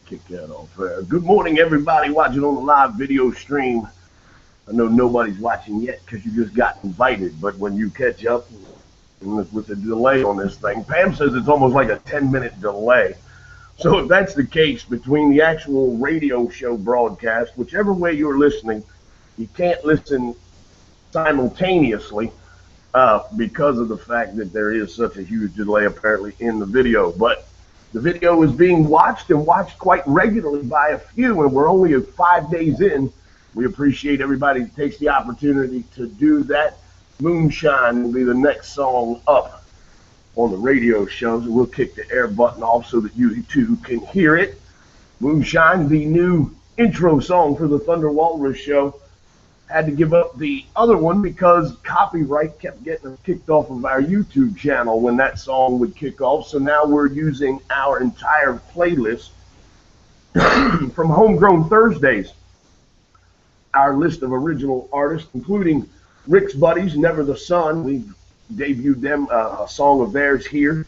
kick that off. Good morning, everybody watching on the live video stream. I know nobody's watching yet because you just got invited, but when you catch up with the delay on this thing, Pam says it's almost like a 10-minute delay. So if that's the case, between the actual radio show broadcast, whichever way you're listening, you can't listen simultaneously because of the fact that there is such a huge delay apparently in the video. But the video is being watched and watched quite regularly by a few, and we're only 5 days in. We appreciate everybody who takes the opportunity to do that. Moonshine will be the next song up on the radio show, so we'll kick the air button off so that you too can hear it. Moonshine, the new intro song for the Thunder Walrus show. Had to give up the other one because copyright kept getting us kicked off of our YouTube channel when that song would kick off. So now we're using our entire playlist from Homegrown Thursdays. Our list of original artists, including Rick's buddies, Never the Sun. We've debuted them, a song of theirs here.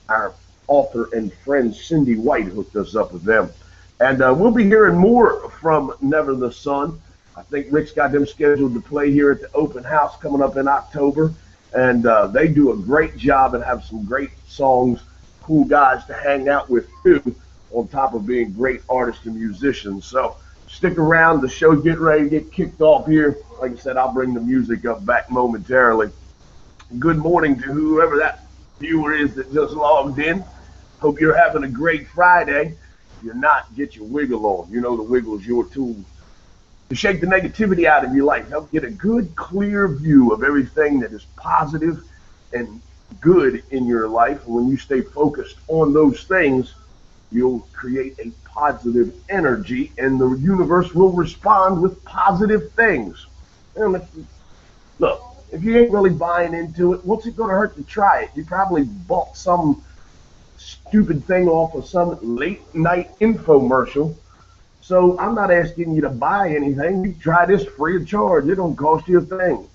Our author and friend Cindy White hooked us up with them. And we'll be hearing more from Never the Sun. I think Rick's got them scheduled to play here at the open house coming up in October. And they do a great job and have some great songs, cool guys to hang out with too, on top of being great artists and musicians. So stick around. The show's getting ready to get kicked off here. Like I said, I'll bring the music up back momentarily. Good morning to whoever that viewer is that just logged in. Hope you're having a great Friday. If you're not, get your wiggle on. You know the wiggle is your tool to shake the negativity out of your life. Help get a good, clear view of everything that is positive and good in your life. And when you stay focused on those things, you'll create a positive energy, and the universe will respond with positive things. And look, if you ain't really buying into it, what's it going to hurt to try it? You probably bought some stupid thing off of some late night infomercial. So I'm not asking you to buy anything. You try this free of charge. It don't cost you a thing.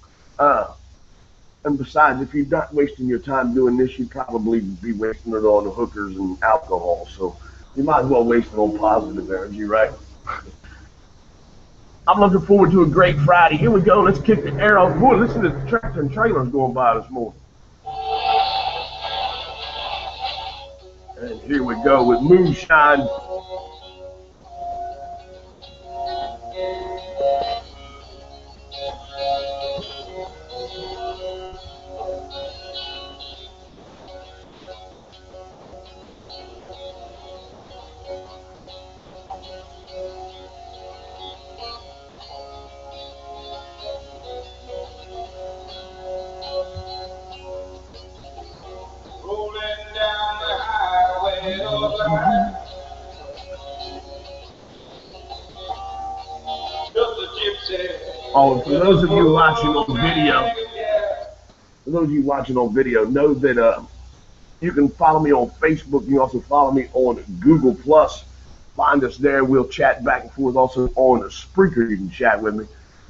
And besides, if you're not wasting your time doing this, you'd probably be wasting it on the hookers and alcohol. So you might as well waste it on positive energy, right? I'm looking forward to a great Friday. Here we go. Let's kick the air off. Boy, listen to the tractor and trailers going by this morning. And here we go with Moonshine. Oh, for those of you watching on video, know that you can follow me on Facebook. You can also follow me on Google+. Find us there. We'll chat back and forth. Also on Spreaker, you can chat with me.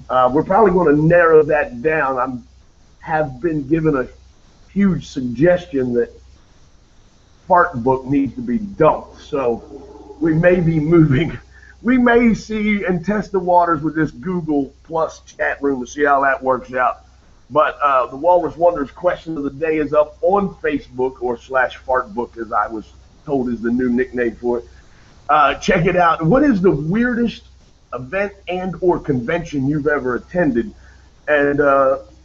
We're probably going to narrow that down. I have been given a huge suggestion that Fart Book needs to be dumped. So we may be moving. We may see and test the waters with this Google+ chat room to see how that works out. But the Walrus Wonders question of the day is up on Facebook, or /Fartbook, as I was told is the new nickname for it. Check it out. What is the weirdest event and or convention you've ever attended? And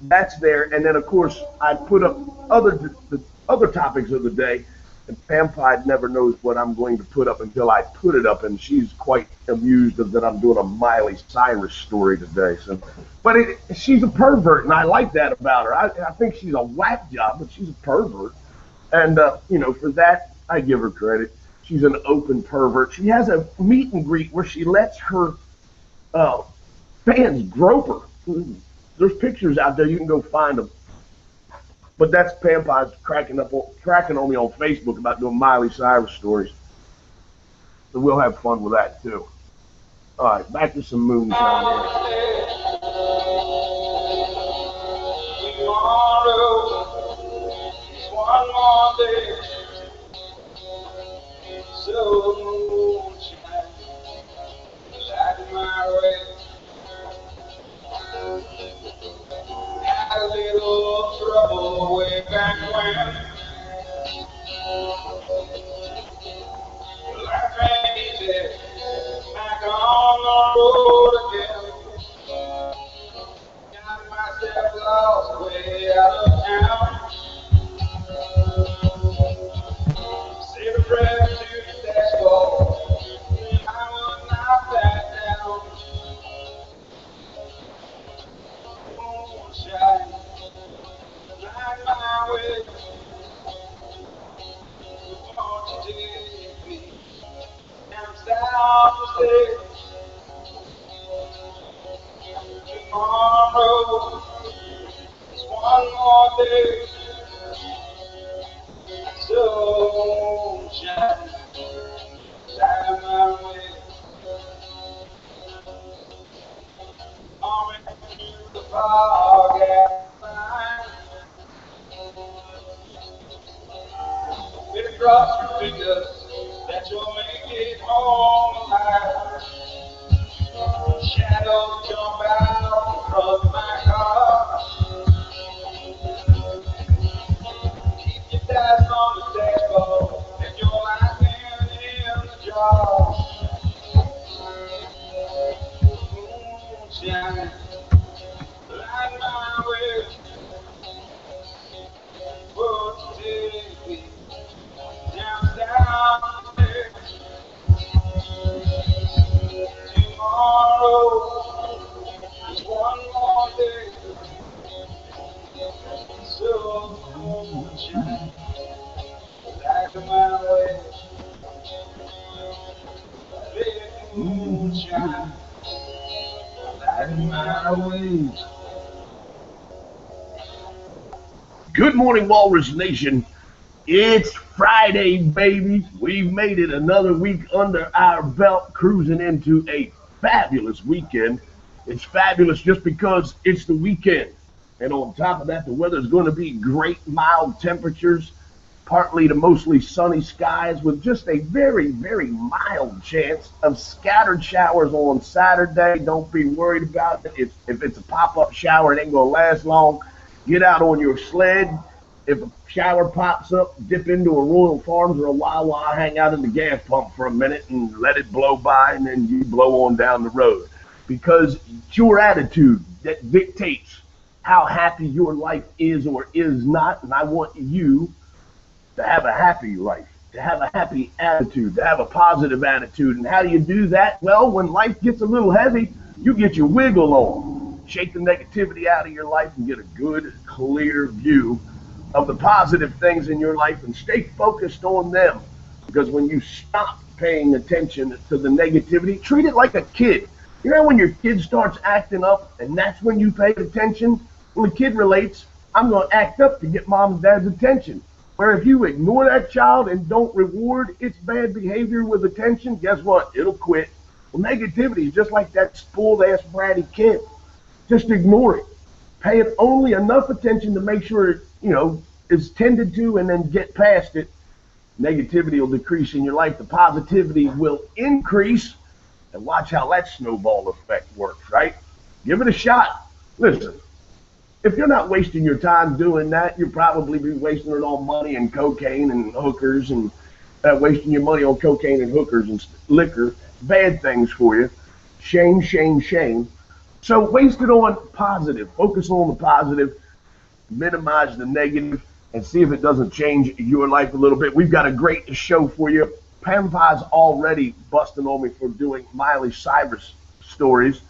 that's there. And then, of course, I put up the other topics of the day. And Pam Pie never knows what I'm going to put up until I put it up, and she's quite amused that I'm doing a Miley Cyrus story today. So, but she's a pervert, and I like that about her. I think she's a whack job, but she's a pervert, and for that I give her credit. She's an open pervert. She has a meet and greet where she lets her fans grope her. There's pictures out there, you can go find them. But that's Pam Pie's cracking on me on Facebook about doing Miley Cyrus stories. So we'll have fun with that too. All right, back to some Moonshine here. Tomorrow is one more day. So moonshine. Life ain't easy. Back on the road again. Got myself lost way out of town. Save a breath to the dashboard. I will not back down. Moonshine, light my way. Won't you take me down south to stay? Tomorrow is one more day. Sunshine, light my way. On through the fog and line. If you cross your fingers that you'll make it home alive. Shadows jump out from my car. Keep your eyes on the dashboard and your life in the jar. Moonshine, light my way. Won't you take me down there? Tomorrow is one more day. So moonshine, light my way. Moonshine, light my way. Good morning, Walrus Nation. It's Friday, baby. We've made it another week under our belt, cruising into a fabulous weekend. It's fabulous just because it's the weekend. And on top of that, the weather's going to be great, mild temperatures, partly to mostly sunny skies with just a very, very mild chance of scattered showers on Saturday. Don't be worried about it. If it's a pop-up shower, it ain't going to last long. Get out on your sled. If a shower pops up, dip into a Royal Farms or a Wawa, hang out in the gas pump for a minute and let it blow by, and then you blow on down the road. Because it's your attitude that dictates how happy your life is or is not, and I want you to have a happy life, to have a happy attitude, to have a positive attitude. And how do you do that? Well, when life gets a little heavy, you get your wiggle on. Shake the negativity out of your life and get a good, clear view of the positive things in your life and stay focused on them. Because when you stop paying attention to the negativity, treat it like a kid. You know when your kid starts acting up and that's when you pay attention? Well, the kid relates, I'm going to act up to get mom and dad's attention. Where if you ignore that child and don't reward its bad behavior with attention, guess what? It'll quit. Well, negativity is just like that spoiled-ass bratty kid. Just ignore it. Pay it only enough attention to make sure it, is tended to, and then get past it. Negativity will decrease in your life. The positivity will increase. And watch how that snowball effect works, right? Give it a shot. Listen, if you're not wasting your time doing that, you'll probably be wasting it on money and cocaine and hookers and wasting your money on cocaine and hookers and liquor. Bad things for you. Shame, shame, shame. So waste it on positive. Focus on the positive. Minimize the negative and see if it doesn't change your life a little bit. We've got a great show for you. Pam Pie's already busting on me for doing Miley Cyrus stories.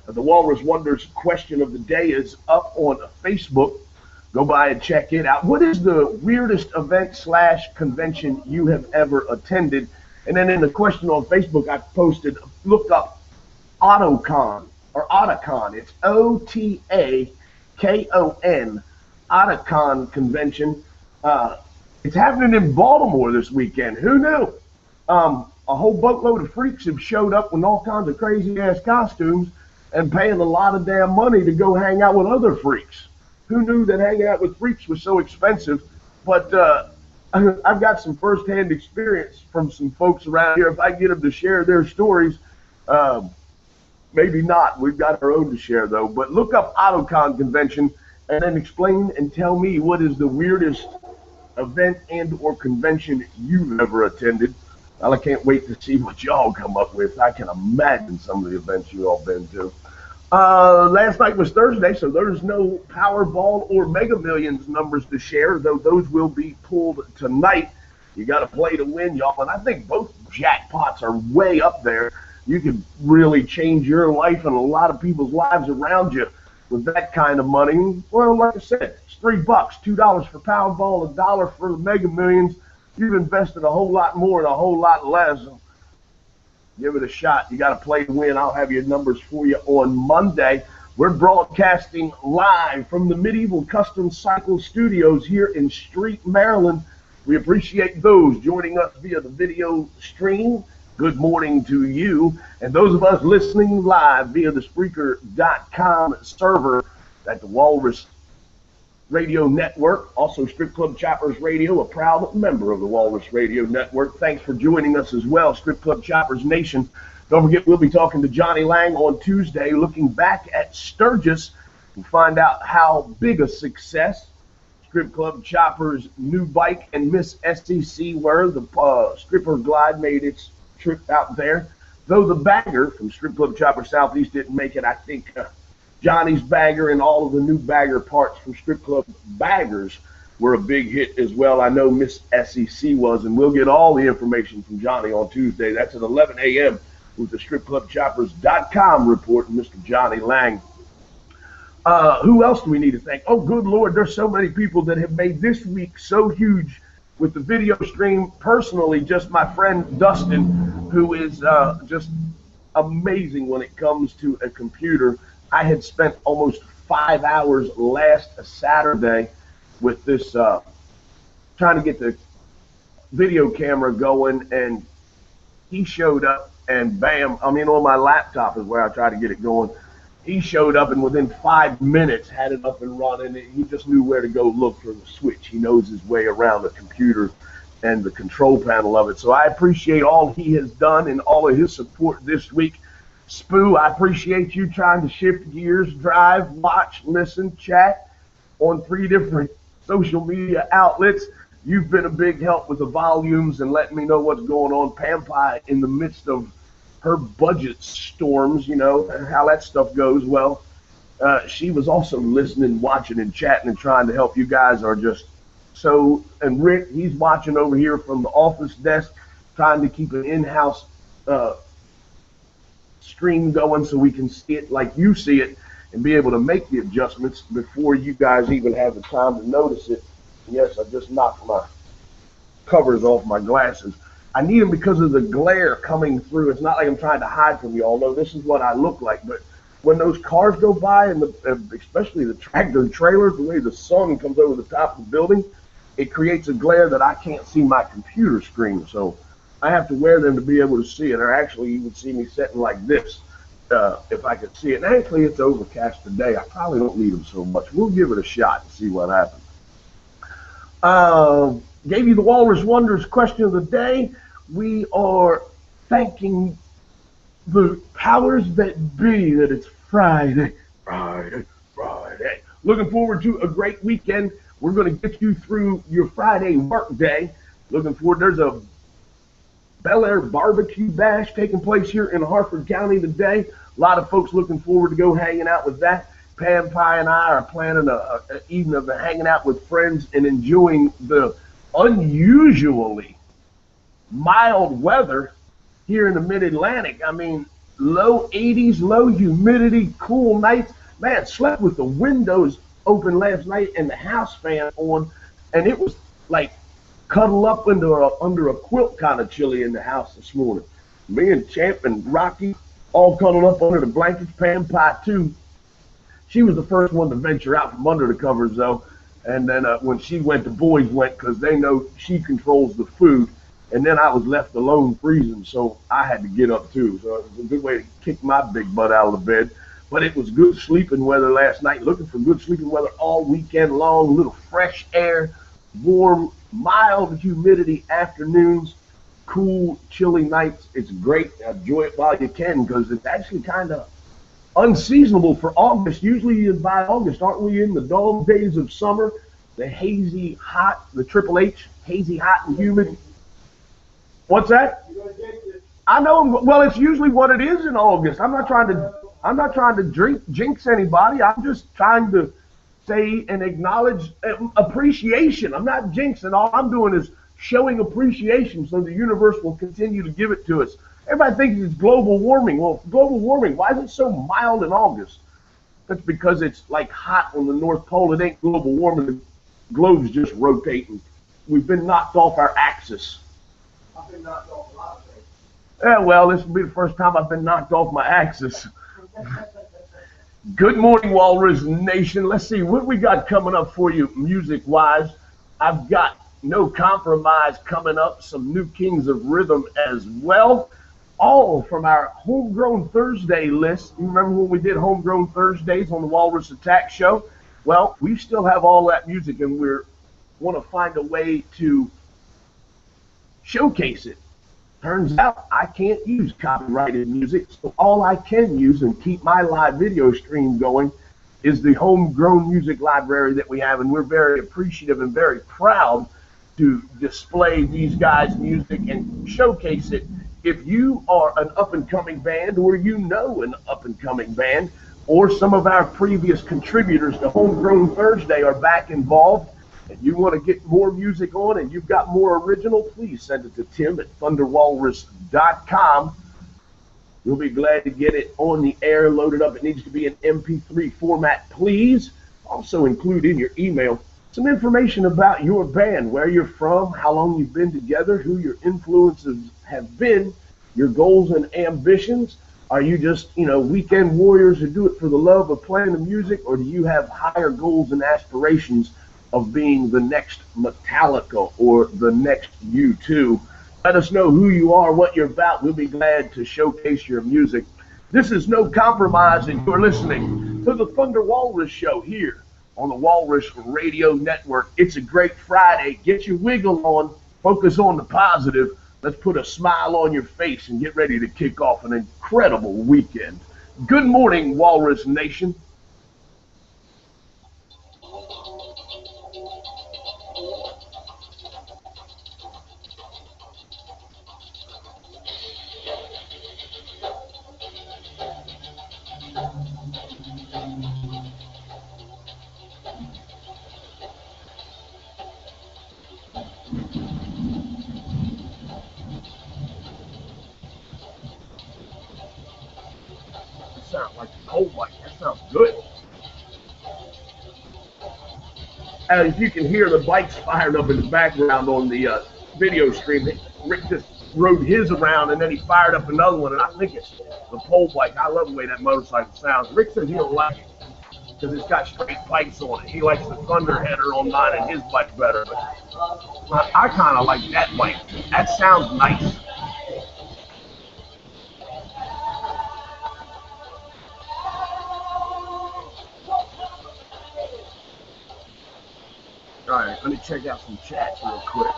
The Walrus Wonders question of the day is up on Facebook. Go by and check it out. What is the weirdest event/convention you have ever attended? And then in the question on Facebook, I posted, look up Autocon or Autocon. It's Otakon, Autocon convention. It's happening in Baltimore this weekend. Who knew? A whole boatload of freaks have showed up with all kinds of crazy-ass costumes and paying a lot of damn money to go hang out with other freaks. Who knew that hanging out with freaks was so expensive? But I've got some first-hand experience from some folks around here. If I get them to share their stories, maybe not. We've got our own to share, though. But look up Autocon convention and then explain and tell me what is the weirdest event and or convention you've ever attended. Well, I can't wait to see what y'all come up with. I can imagine some of the events you all been to. Last night was Thursday, so there's no Powerball or Mega Millions numbers to share, though those will be pulled tonight. You got to play to win, y'all, and I think both jackpots are way up there. You could really change your life and a lot of people's lives around you with that kind of money. Well, like I said, it's $3, $2 for Powerball, $1 for the Mega Millions. You've invested a whole lot more and a whole lot less. Give it a shot. You got to play to win. I'll have your numbers for you on Monday. We're broadcasting live from the Medieval Custom Cycle Studios here in Street, Maryland. We appreciate those joining us via the video stream. Good morning to you. And those of us listening live via the Spreaker.com server at the Walrus Radio Network, also Strip Club Choppers Radio, a proud member of the Walrus Radio Network. Thanks for joining us as well, Strip Club Choppers Nation. Don't forget, we'll be talking to Johnny Lang on Tuesday, looking back at Sturgis to find out how big a success Strip Club Choppers' new bike and Miss SEC were. The Stripper Glide made its trip out there. Though the bagger from Strip Club Chopper Southeast didn't make it, I think Johnny's bagger and all of the new bagger parts from Strip Club Baggers were a big hit as well. I know Miss SEC was, and we'll get all the information from Johnny on Tuesday. That's at 11 a.m. with the StripClubChoppers.com report and Mr. Johnny Lang. Who else do we need to thank? Oh, good Lord, there's so many people that have made this week so huge with the video stream. Personally, just my friend Dustin, who is just amazing when it comes to a computer. I had spent almost 5 hours last Saturday with this, trying to get the video camera going, and he showed up, and bam, I mean, on my laptop is where I tried to get it going. He showed up, and within 5 minutes had it up and running. He just knew where to go look for the switch. He knows his way around the computer and the control panel of it. So I appreciate all he has done and all of his support this week. Spoo, I appreciate you trying to shift gears, drive, watch, listen, chat on 3 different social media outlets. You've been a big help with the volumes and letting me know what's going on. Pam Pie, in the midst of her budget storms, you know, and how that stuff goes. Well, she was also listening, watching, and chatting and trying to help. You guys are just so, and Rick, he's watching over here from the office desk, trying to keep an in-house stream going so we can see it like you see it and be able to make the adjustments before you guys even have the time to notice it. Yes, I just knocked my covers off my glasses. I need them because of the glare coming through. It's not like I'm trying to hide from you all. No, this is what I look like. But when those cars go by, and especially the tractor trailers, the way the sun comes over the top of the building, it creates a glare that I can't see my computer screen. So I have to wear them to be able to see it. Or actually, you would see me sitting like this if I could see it. And actually, it's overcast today. I probably don't need them so much. We'll give it a shot and see what happens. Gave you the Walrus Wonders question of the day. We are thanking the powers that be that it's Friday. Looking forward to a great weekend. We're going to get you through your Friday work day. Looking forward. There's a Bel Air barbecue bash taking place here in Harford County today. A lot of folks looking forward to go hanging out with that. Pam Pie and I are planning an evening of hanging out with friends and enjoying the unusually mild weather here in the mid-Atlantic. I mean, low 80s, low humidity, cool nights. Man, slept with the windows open last night and the house fan on, and it was like cuddle up under a quilt kind of chilly in the house this morning. Me and Champ and Rocky all cuddled up under the blankets. Pam Pie too. She was the first one to venture out from under the covers though, and then when she went, the boys went because they know she controls the food. And then I was left alone freezing, so I had to get up too. So it was a good way to kick my big butt out of the bed. But it was good sleeping weather last night. Looking for good sleeping weather all weekend long. A little fresh air, warm, mild humidity afternoons, cool, chilly nights. It's great. Enjoy it while you can because it's actually kind of unseasonable for August. Usually by August, aren't we in the dog days of summer? the hazy hot, the Triple H, hazy hot and humid. What's that? I know. Well, it's usually what it is in August. I'm not trying to jinx anybody. I'm just trying to say and acknowledge appreciation. I'm not jinxing. All I'm doing is showing appreciation so the universe will continue to give it to us. Everybody thinks it's global warming. Well, global warming, why is it so mild in August? That's because it's like hot on the North Pole. It ain't global warming. The globe's just rotating. We've been knocked off our axis. I've been knocked off a lot of things. Yeah, well, this will be the first time I've been knocked off my axis. Good morning, Walrus Nation. Let's see what we got coming up for you music-wise. I've got No Compromise coming up, some new Kings of Rhythm as well, all from our Homegrown Thursday list. You remember when we did Homegrown Thursdays on the Walrus Attack Show? Well, we still have all that music, and we want to find a way to showcase it. Turns out I can't use copyrighted music, so all I can use and keep my live video stream going is the homegrown music library that we have, and we're very appreciative and very proud to display these guys' music and showcase it. If you are an up-and-coming band, or you know an up-and-coming band, or some of our previous contributors to Homegrown Thursday are back involved, and you want to get more music on and you've got more original, please send it to Tim at thunderwalrus.com. We'll be glad to get it on the air, loaded up. It needs to be in MP3 format, please. Also include in your email some information about your band, where you're from, how long you've been together, who your influences have been, your goals and ambitions. Are you just, weekend warriors who do it for the love of playing the music, or do you have higher goals and aspirations of being the next Metallica or the next U2? Let us know who you are, what you're about. We'll be glad to showcase your music. This is No Compromise, and you're listening to the Thunder Walrus Show here on the Walrus Radio Network. It's a great Friday. Get your wiggle on. Focus on the positive. Let's put a smile on your face and get ready to kick off an incredible weekend. Good morning, Walrus Nation. Sound like a cold mic. That sounds good. And if you can hear the bikes fired up in the background on the video stream, Rick just rode his around and then he fired up another one, and I think it's the pole bike. I love the way that motorcycle sounds. Rick says he don't like it because it's got straight pipes on it. He likes the thunder header on mine and his bike better, but I kind of like that bike. That sounds nice. All right, let me check out some chats real quick.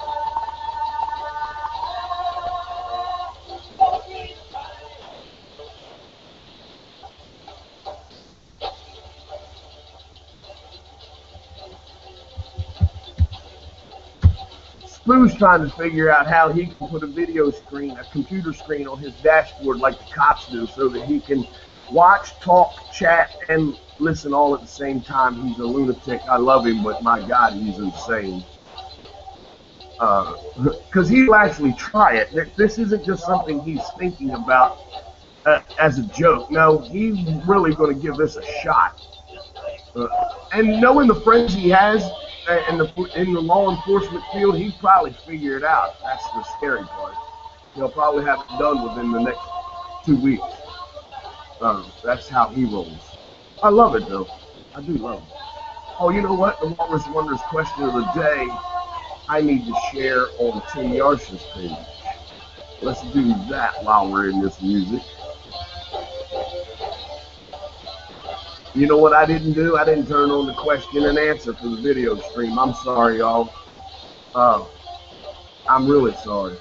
Spoo's trying to figure out how he can put a video screen, a computer screen on his dashboard like the cops do, so that he can watch, talk, chat, and listen all at the same time. He's a lunatic. I love him, but my God, he's insane. Because he'll actually try it. This isn't just something he's thinking about as a joke. No, he's really going to give this a shot. And knowing the friends he has in the law enforcement field, he's probably figured it out. That's the scary part. He'll probably have it done within the next 2 weeks. That's how he rolls. I love it, though. I do love it. Oh, you know what? The Walrus Wonders question of the day, I need to share on Tim Yarsh's page. Let's do that while we're in this music. You know what I didn't do? I didn't turn on the question and answer for the video stream. I'm sorry, y'all. I'm really sorry.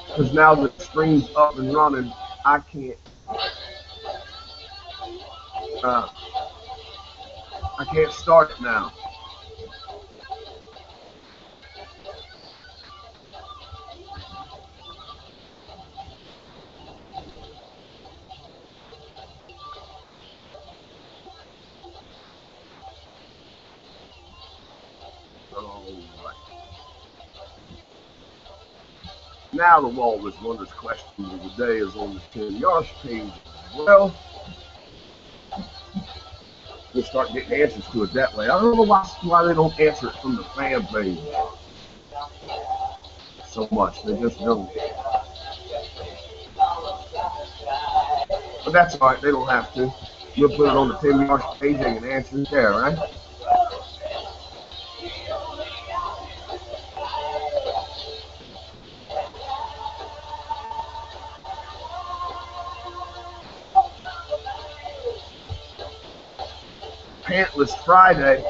Because now the stream's up and running, I can't. I can't start it now. Now the Walrus Wonders question of the day is on the 10-yard page as well. We'll start getting answers to it that way. I don't know why they don't answer it from the fan page so much. They just don't. But that's all right. They don't have to. We'll put it on the 10-yard page and answer it there, right? Pantless Friday.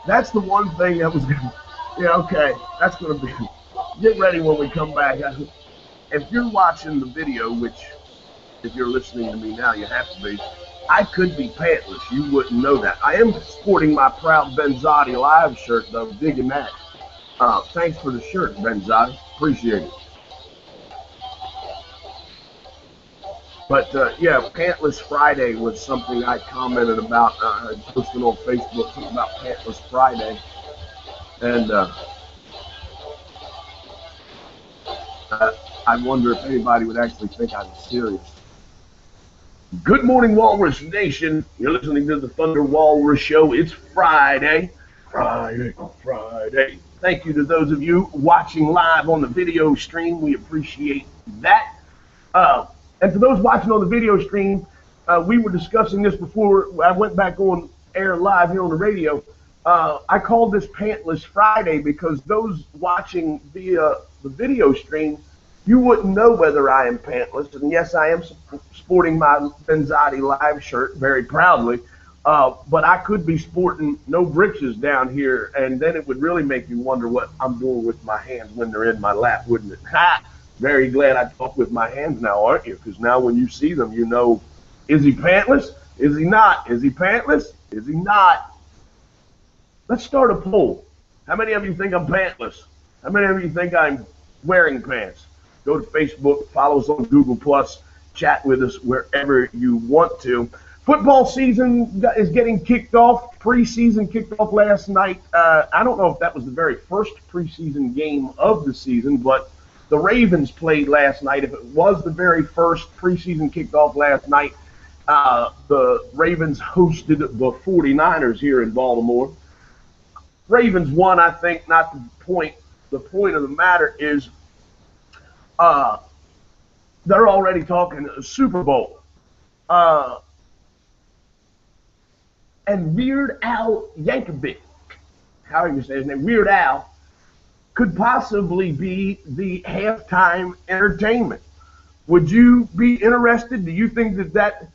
That's the one thing that was going to, yeah, okay, that's going to be, get ready when we come back. If you're watching the video, which if you're listening to me now, you have to be, I could be pantless. You wouldn't know that. I am sporting my proud Benzotti Live shirt, though, digging that. Thanks for the shirt, Benzotti. Appreciate it. But, yeah, Pantless Friday was something I commented about. I posted on Facebook something about Pantless Friday. And I wonder if anybody would actually think I was serious. Good morning, Walrus Nation. You're listening to the Thunder Walrus Show. It's Friday. Friday. Thank you to those of you watching live on the video stream. We appreciate that. And for those watching on the video stream, we were discussing this before I went back on air live here on the radio. I called this Pantless Friday because those watching via the video stream, you wouldn't know whether I am pantless. And yes, I am sporting my Benzotti Live shirt very proudly. But I could be sporting no britches down here, and then it would really make you wonder what I'm doing with my hands when they're in my lap, wouldn't it? Ha! Very glad I talk with my hands now, aren't you? Because now when you see them, you know, is he pantless? Is he not? Is he pantless? Is he not? Let's start a poll. How many of you think I'm pantless? How many of you think I'm wearing pants? Go to Facebook, follow us on Google+, chat with us wherever you want to. Football season is getting kicked off. Preseason kicked off last night. I don't know if that was the very first preseason game of the season, but the Ravens played last night. If it was the very first preseason kicked off last night, the Ravens hosted the 49ers here in Baltimore. Ravens won, I think, not the point. The point of the matter is they're already talking Super Bowl. And Weird Al Yankovic, how do you say his name? Weird Al, could possibly be the halftime entertainment. Would you be interested? Do you think that,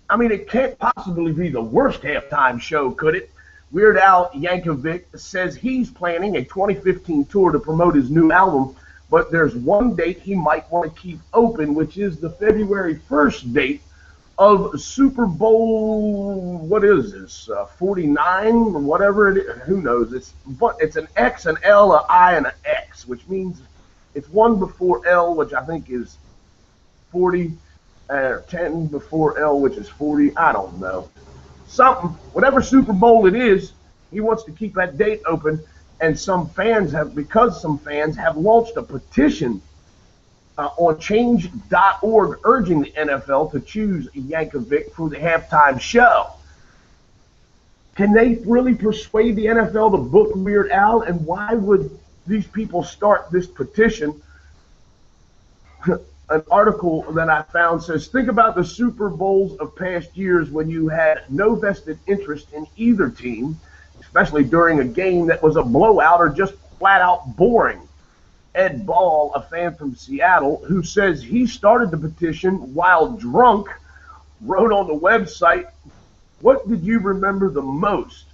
I mean, it can't possibly be the worst halftime show, could it? Weird Al Yankovic says he's planning a 2015 tour to promote his new album, but there's one date he might want to keep open, which is the February 1st date of Super Bowl, what is this, 49 or whatever it is, who knows, it's an X, an L, an I, and an X, which means it's 1 before L, which I think is 40, or 10 before L, which is 40, I don't know. Something, whatever Super Bowl it is, he wants to keep that date open, and because some fans have launched a petition on change.org urging the NFL to choose Yankovic for the halftime show. Can they really persuade the NFL to book Weird Al? And why would these people start this petition? An article that I found says, think about the Super Bowls of past years when you had no vested interest in either team, especially during a game that was a blowout or just flat out boring. Ed Ball, a fan from Seattle, who says he started the petition while drunk, wrote on the website, what did you remember the most?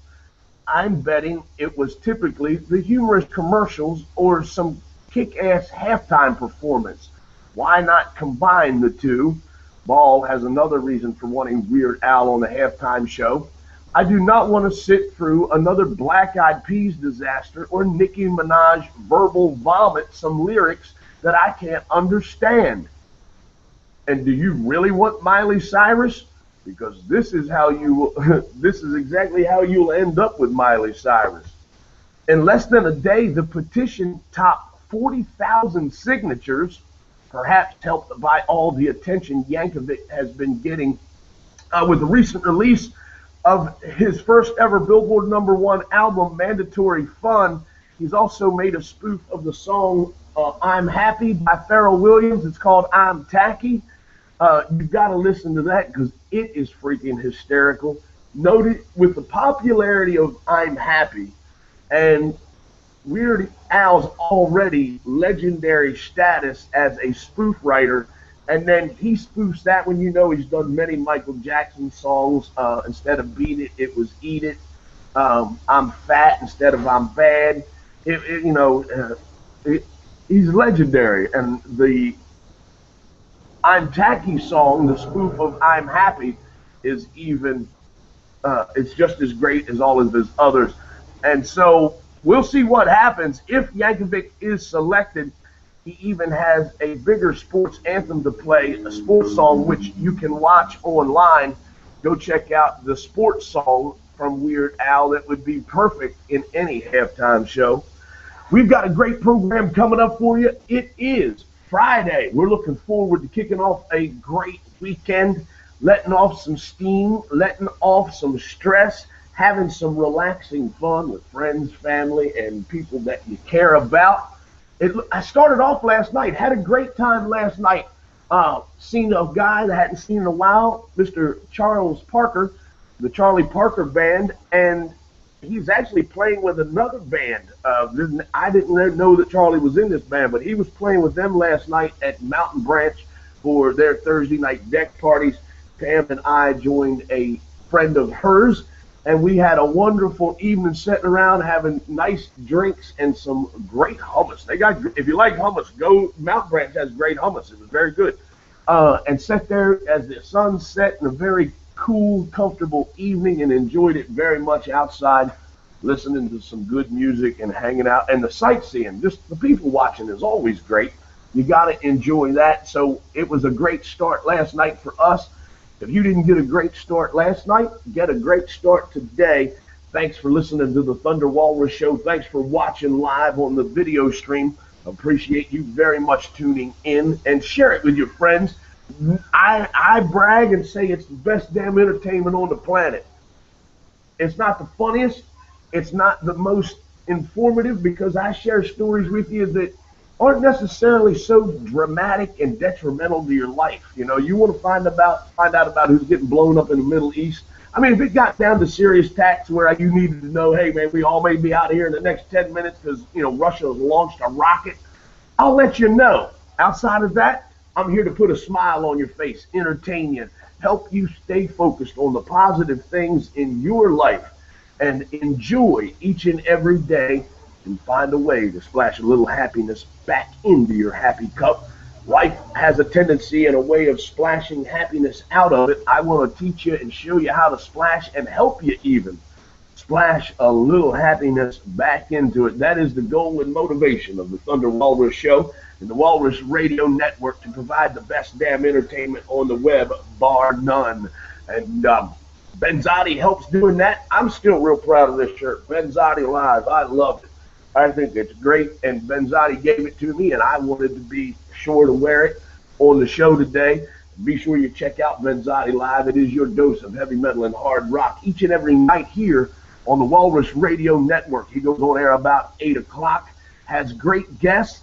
I'm betting it was typically the humorous commercials or some kick-ass halftime performance. Why not combine the two? Ball has another reason for wanting Weird Al on the halftime show. I do not want to sit through another Black Eyed Peas disaster or Nicki Minaj verbal vomit some lyrics that I can't understand. And do you really want Miley Cyrus? Because this is how you this is exactly how you'll end up with Miley Cyrus. In less than a day, the petition topped 40,000 signatures, perhaps helped by all the attention Yankovic has been getting with the recent release of his first ever Billboard #1 album, Mandatory Fun. He's also made a spoof of the song I'm Happy by Pharrell Williams. It's called I'm Tacky. You've got to listen to that because it is freaking hysterical. Noted with the popularity of I'm Happy and Weird Al's already legendary status as a spoof writer, and then he spoofs that when you know he's done many Michael Jackson songs. Instead of Beat It, it was Eat It. I'm Fat instead of I'm Bad. He's legendary, and the I'm Tacky song, the spoof of I'm Happy, is even, it's just as great as all of his others. And so we'll see what happens. If Yankovic is selected, he even has a bigger sports anthem to play, a sports song, which you can watch online. Go check out the sports song from Weird Al that would be perfect in any halftime show. We've got a great program coming up for you. It is Friday. We're looking forward to kicking off a great weekend, letting off some steam, letting off some stress, having some relaxing fun with friends, family, and people that you care about. I started off last night, had a great time last night. Seen a guy that I hadn't seen in a while, Mr. Charles Parker, the Charlie Parker Band, and he's actually playing with another band. I didn't know that Charlie was in this band, but he was playing with them last night at Mountain Branch for their Thursday night deck parties. Pam and I joined a friend of hers, and we had a wonderful evening sitting around having nice drinks and some great hummus. If you like hummus, go. Mountain Branch has great hummus. It was very good. And sat there as the sun set in a very cool, comfortable evening and enjoyed it very much outside, listening to some good music and hanging out. And the sightseeing, just the people watching is always great. You got to enjoy that. So it was a great start last night for us. If you didn't get a great start last night, get a great start today. Thanks for listening to the Thunder Walrus Show. Thanks for watching live on the video stream. Appreciate you very much tuning in, and share it with your friends. I brag and say it's the best damn entertainment on the planet. It's not the funniest. It's not the most informative, because I share stories with you that aren't necessarily so dramatic and detrimental to your life. You know, you want to find out about who's getting blown up in the Middle East. I mean, if it got down to serious tactics where you needed to know, hey, man, we all may be out here in the next 10 minutes because, Russia has launched a rocket, I'll let you know. Outside of that, I'm here to put a smile on your face, entertain you, help you stay focused on the positive things in your life, and enjoy each and every day, and find a way to splash a little happiness back into your happy cup. Life has a tendency and a way of splashing happiness out of it. I want to teach you and show you how to splash and help you even splash a little happiness back into it. That is the goal and motivation of the Thunder Walrus Show and the Walrus Radio Network, to provide the best damn entertainment on the web, bar none. And Benzotti helps doing that. I'm still real proud of this shirt. Benzotti Live. I love it. I think it's great, and Benzotti gave it to me, and I wanted to be sure to wear it on the show today. Be sure you check out Benzotti Live. It is your dose of heavy metal and hard rock each and every night here on the Walrus Radio Network. He goes on air about 8 o'clock, has great guests,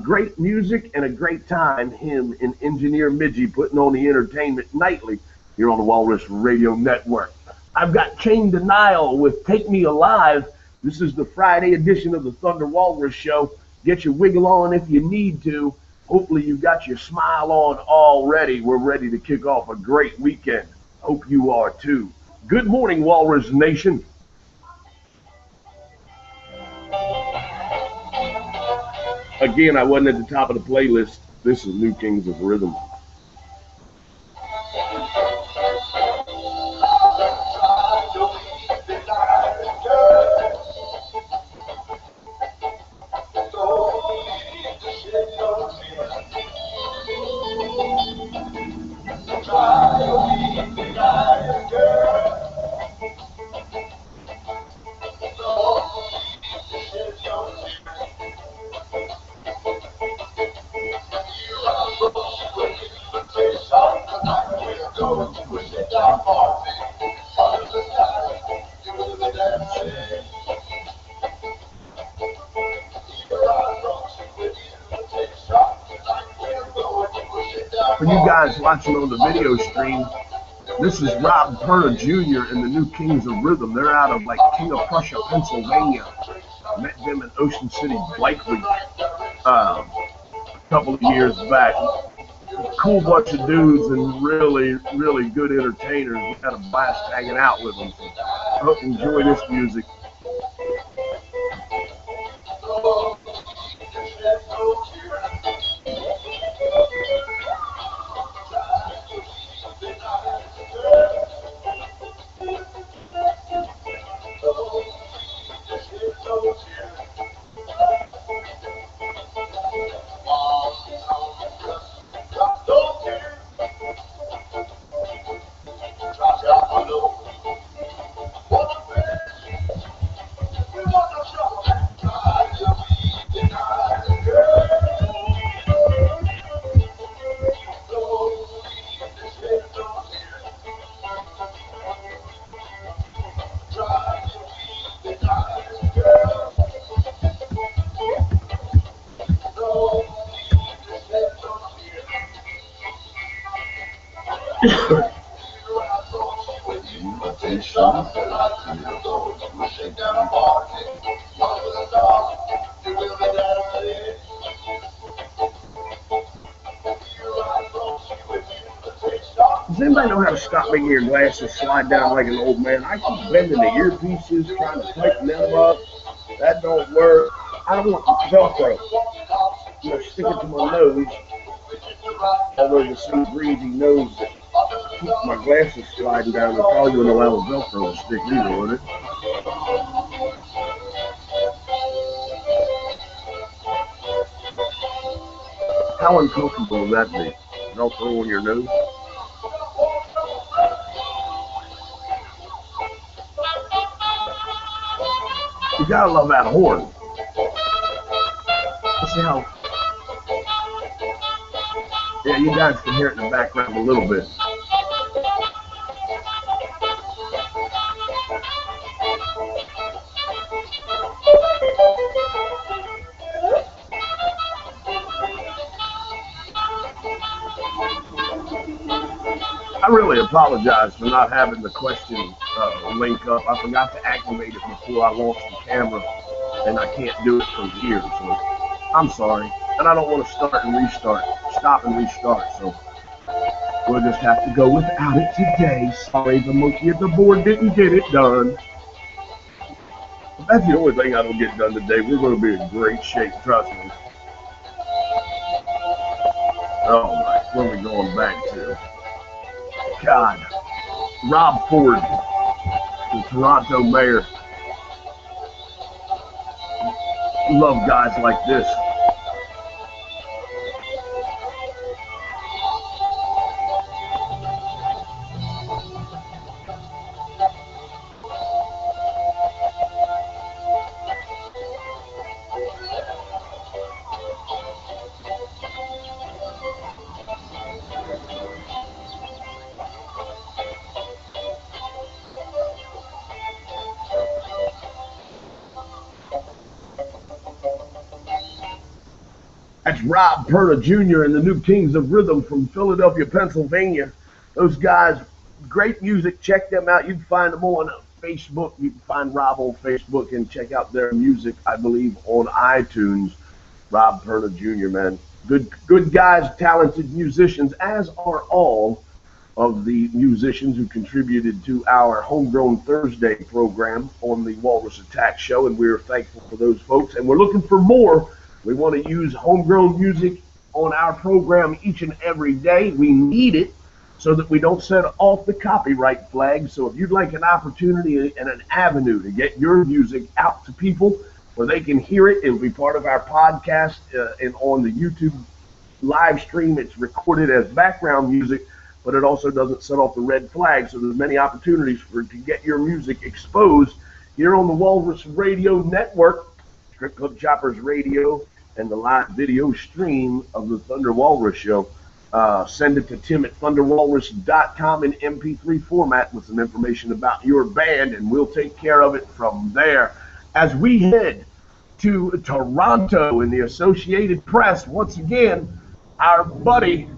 great music, and a great time. Him and Engineer Midgie putting on the entertainment nightly here on the Walrus Radio Network. I've got Chain Denial with Take Me Alive. This is the Friday edition of the Thunder Walrus Show. Get your wiggle on if you need to. Hopefully you've got your smile on already. We're ready to kick off a great weekend. Hope you are too. Good morning, Walrus Nation. Again, I wasn't at the top of the playlist. This is New Kings of Rhythm. For you guys watching on the video stream, this is Rob Perna Jr. and the New Kings of Rhythm. They're out of like King of Prussia, Pennsylvania. Met them in Ocean City Bike Week a couple of years back. Cool bunch of dudes and really, really good entertainers. We had a blast hanging out with them. So I hope you enjoy this music. Does anybody know how to stop making your glasses slide down like an old man? I keep bending the earpieces, trying to tighten them up. That don't work. I don't want Velcro. I'm going to stick it to my nose. Although the sea breezy knows that keeps my glasses sliding down, it probably wouldn't allow the Velcro to stick either, would it? How uncomfortable would that be? Velcro on your nose? You gotta love that horn. Let's see how. Yeah, you guys can hear it in the background a little bit. I really apologize for not having the question link up. I forgot to activate it before I launched the camera, and I can't do it from here, so I'm sorry. And I don't want to stop and restart, so we'll just have to go without it today. Sorry, the monkey at the board didn't get it done. But that's the only thing I don't get done today. We're going to be in great shape, trust me. Oh my, where are we going back to? God, Rob Ford, the Toronto mayor. Love guys like this. That's Rob Perna Jr. and the New Kings of Rhythm from Philadelphia, Pennsylvania. Those guys, great music. Check them out. You can find them on Facebook. You can find Rob on Facebook and check out their music, I believe, on iTunes. Rob Perna Jr., man. Good guys, talented musicians, as are all of the musicians who contributed to our Homegrown Thursday program on the Walrus Attack Show, and we're thankful for those folks. And we're looking for more. We want to use homegrown music on our program each and every day. We need it so that we don't set off the copyright flag. So if you'd like an opportunity and an avenue to get your music out to people where they can hear it, it'll be part of our podcast and on the YouTube live stream. It's recorded as background music, but it also doesn't set off the red flag. So there's many opportunities to get your music exposed here on the Walrus Radio Network, Strip Club Choppers Radio, and the live video stream of the Thunder Walrus Show. Send it to Tim at thunderwalrus.com in MP3 format with some information about your band, and we'll take care of it from there. As we head to Toronto in the Associated Press, once again, our buddy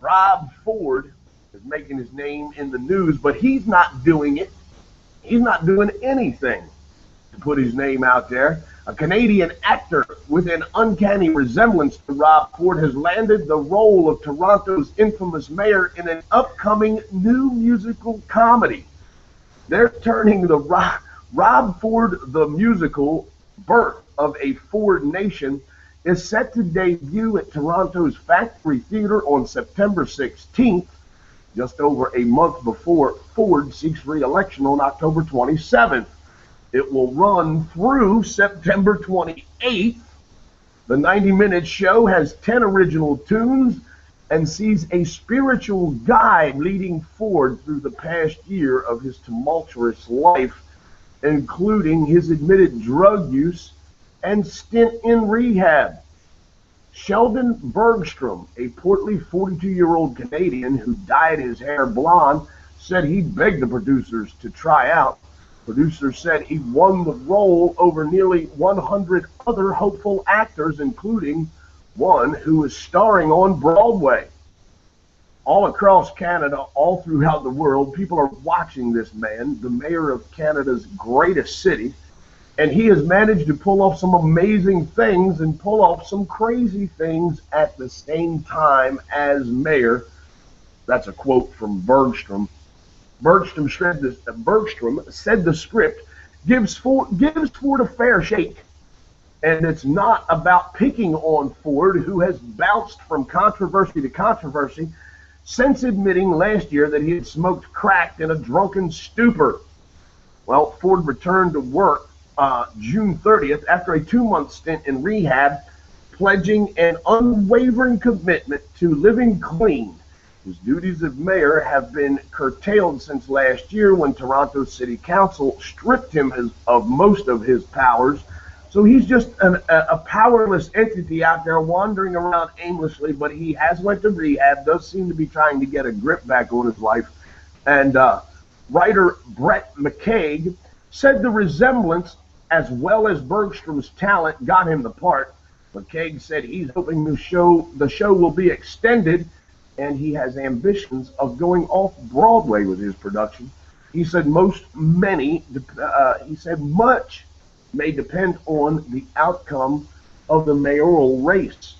Rob Ford is making his name in the news, but he's not doing it. He's not doing anything to put his name out there. A Canadian actor with an uncanny resemblance to Rob Ford has landed the role of Toronto's infamous mayor in an upcoming new musical comedy. They're turning the Rob Ford the musical, Birth of a Ford Nation, is set to debut at Toronto's Factory Theatre on September 16th, just over a month before Ford seeks re-election on October 27th. It will run through September 28th. The 90-minute show has 10 original tunes and sees a spiritual guide leading Ford through the past year of his tumultuous life, including his admitted drug use and stint in rehab. Sheldon Bergstrom, a portly 42-year-old Canadian who dyed his hair blonde, said he begged the producers to try out. Producers said he won the role over nearly 100 other hopeful actors, including one who is starring on Broadway. All across Canada, all throughout the world, people are watching this man, the mayor of Canada's greatest city, and he has managed to pull off some amazing things and pull off some crazy things at the same time as mayor. That's a quote from Bergstrom. Bergstrom said the script gives Ford a fair shake, and it's not about picking on Ford, who has bounced from controversy to controversy since admitting last year that he had smoked crack in a drunken stupor. Well, Ford returned to work June 30th after a 2-month stint in rehab, pledging an unwavering commitment to living clean. His duties as mayor have been curtailed since last year when Toronto City Council stripped him of most of his powers. So he's just a powerless entity out there wandering around aimlessly, but he has went to rehab, does seem to be trying to get a grip back on his life. And writer Brett McCaig said the resemblance, as well as Bergstrom's talent, got him the part. McCaig said he's hoping the show will be extended, and he has ambitions of going off Broadway with his production. He said much may depend on the outcome of the mayoral race.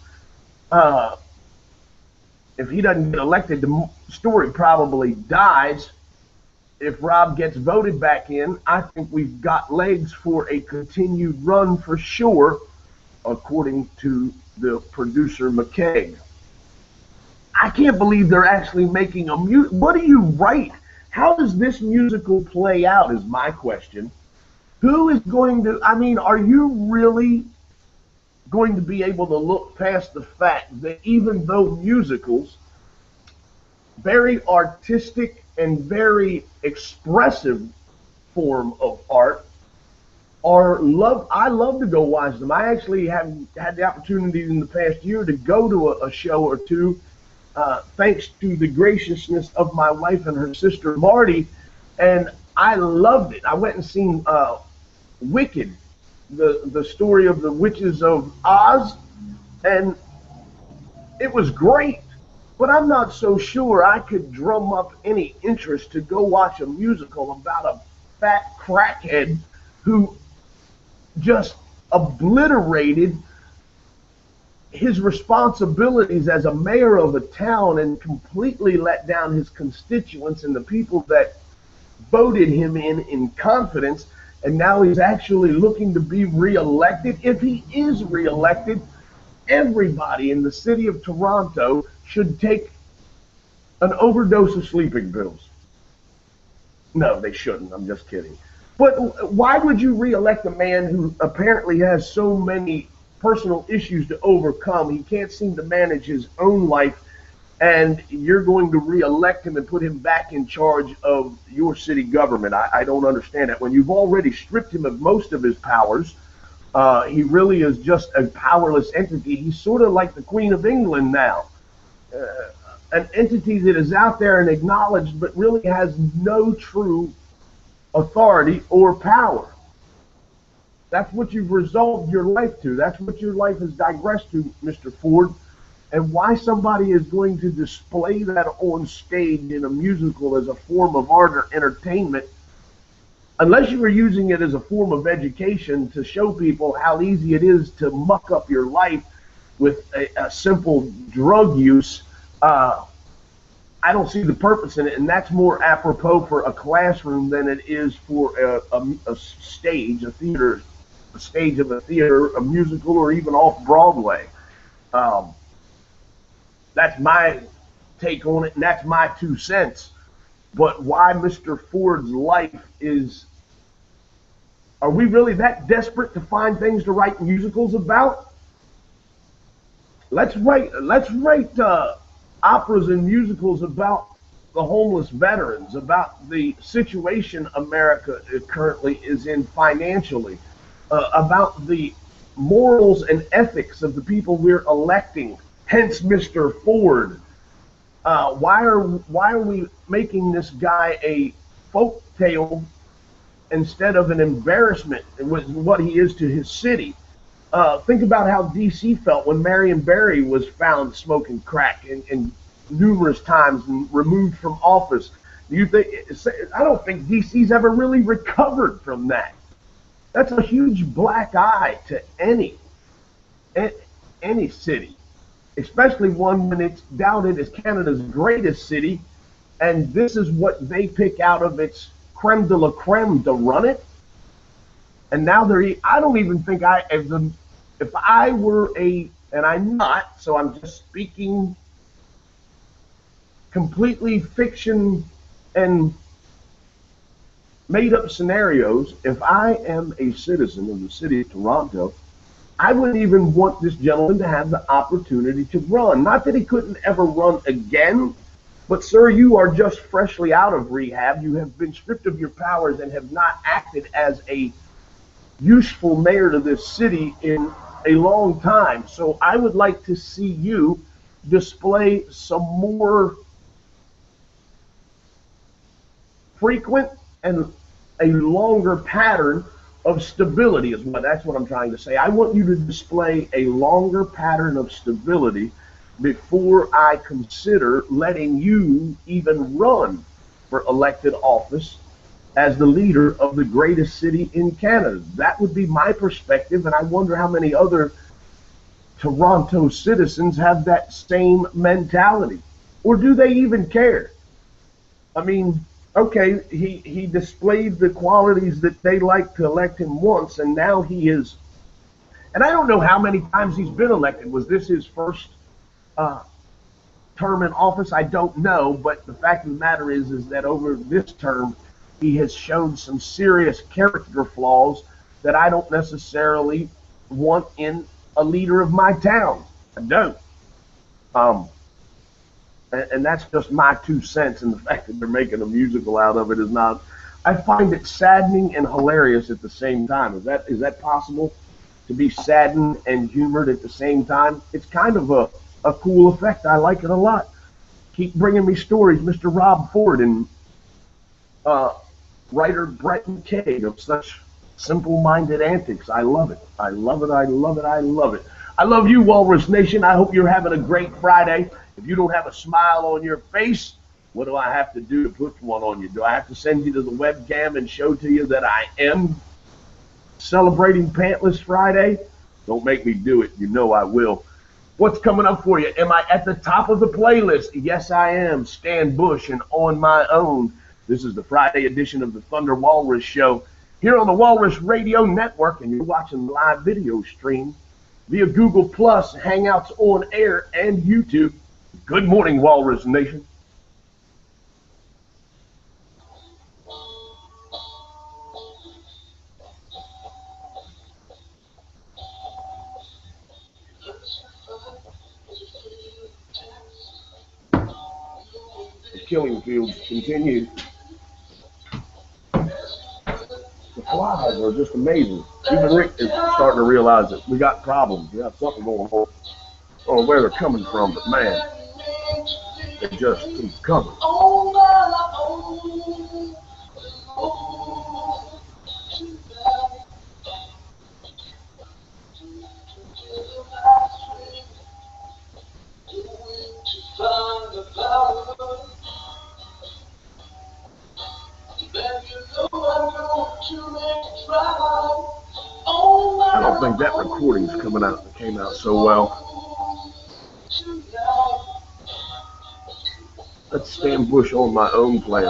If he doesn't get elected, the story probably dies. If Rob gets voted back in, I think we've got legs for a continued run for sure, according to the producer McCaig. I can't believe they're actually making a musical. What do you write? How does this musical play out is my question. Who is going to, are you really going to be able to look past the fact that even though musicals, very artistic and very expressive form of art, I love to go watch them. I actually have had the opportunity in the past year to go to a show or two, thanks to the graciousness of my wife and her sister Marty, and I loved it. I went and seen Wicked, the story of the witches of Oz, and it was great. But I'm not so sure I could drum up any interest to go watch a musical about a fat crackhead who just obliterated his responsibilities as a mayor of a town and completely let down his constituents and the people that voted him in confidence. And now he's actually looking to be reelected. If he is reelected, everybody in the city of Toronto should take an overdose of sleeping pills. No, they shouldn't. I'm just kidding. But why would you reelect a man who apparently has so many personal issues to overcome? He can't seem to manage his own life, and you're going to reelect him and put him back in charge of your city government. I don't understand that. When you've already stripped him of most of his powers, he really is just a powerless entity. He's sort of like the Queen of England now. An entity that is out there and acknowledged but really has no true authority or power. That's what you've resolved your life to. That's what your life has digressed to, Mr. Ford. and why somebody is going to display that on stage in a musical as a form of art or entertainment, unless you were using it as a form of education to show people how easy it is to muck up your life with a simple drug use. I don't see the purpose in it, and that's more apropos for a classroom than it is for a stage, a theater, a stage of a theater, a musical, or even off Broadway. Um, that's my take on it, and that's my 2 cents. But why Mr. Ford's life is, are we really that desperate to find things to write musicals about? Let's write operas and musicals about the homeless veterans, about the situation America currently is in financially, about the morals and ethics of the people we're electing. Hence, Mr. Ford. Why are we making this guy a folk tale instead of an embarrassment with what he is to his city? Think about how D.C. felt when Marion Barry was found smoking crack and numerous times and removed from office. Do you think? I don't think D.C.'s ever really recovered from that. That's a huge black eye to any city, especially one when it's doubted as Canada's greatest city, and this is what they pick out of its creme de la creme to run it. And now I don't even think if I were and I'm not, so I'm just speaking completely fiction and made up scenarios. If I am a citizen of the city of Toronto, I wouldn't even want this gentleman to have the opportunity to run. Not that he couldn't ever run again, but sir, you are just freshly out of rehab. You have been stripped of your powers and have not acted as a useful mayor to this city in a long time. So I would like to see you display some more frequent and a longer pattern of stability that's what I'm trying to say. I want you to display a longer pattern of stability before I consider letting you even run for elected office as the leader of the greatest city in Canada. That would be my perspective, and I wonder how many other Toronto citizens have that same mentality. Or do they even care? I mean, okay, he displayed the qualities that they like to elect him once, and now he is, and I don't know how many times he's been elected. Was this his first term in office? I don't know, but the fact of the matter is that over this term, he has shown some serious character flaws that I don't necessarily want in a leader of my town. I don't. And that's just my 2 cents, and the fact that they're making a musical out of it is not. I find it saddening and hilarious at the same time. Is that possible, to be saddened and humored at the same time? It's kind of a cool effect. I like it a lot. Keep bringing me stories, Mr. Rob Ford and writer Brett McKay, of such simple-minded antics. I love it. I love it. I love it. I love it. I love you, Walrus Nation. I hope you're having a great Friday. If you don't have a smile on your face, what do I have to do to put one on you? Do I have to send you to the webcam and show to you that I am celebrating Pantless Friday? Don't make me do it. You know I will. What's coming up for you? Am I at the top of the playlist? Yes, I am. Stan Bush and On My Own. This is the Friday edition of the Thunder Walrus Show here on the Walrus Radio Network, and you're watching the live video stream via Google+, Hangouts on Air, and YouTube. Good morning, Walrus Nation. The killing fields continue. The flies are just amazing. Even Rick is starting to realize that we got problems. We got something going on. I don't know where they're coming from, but man, they just keep coming. don't think that recording's came out so well. Let's ambush on my own player.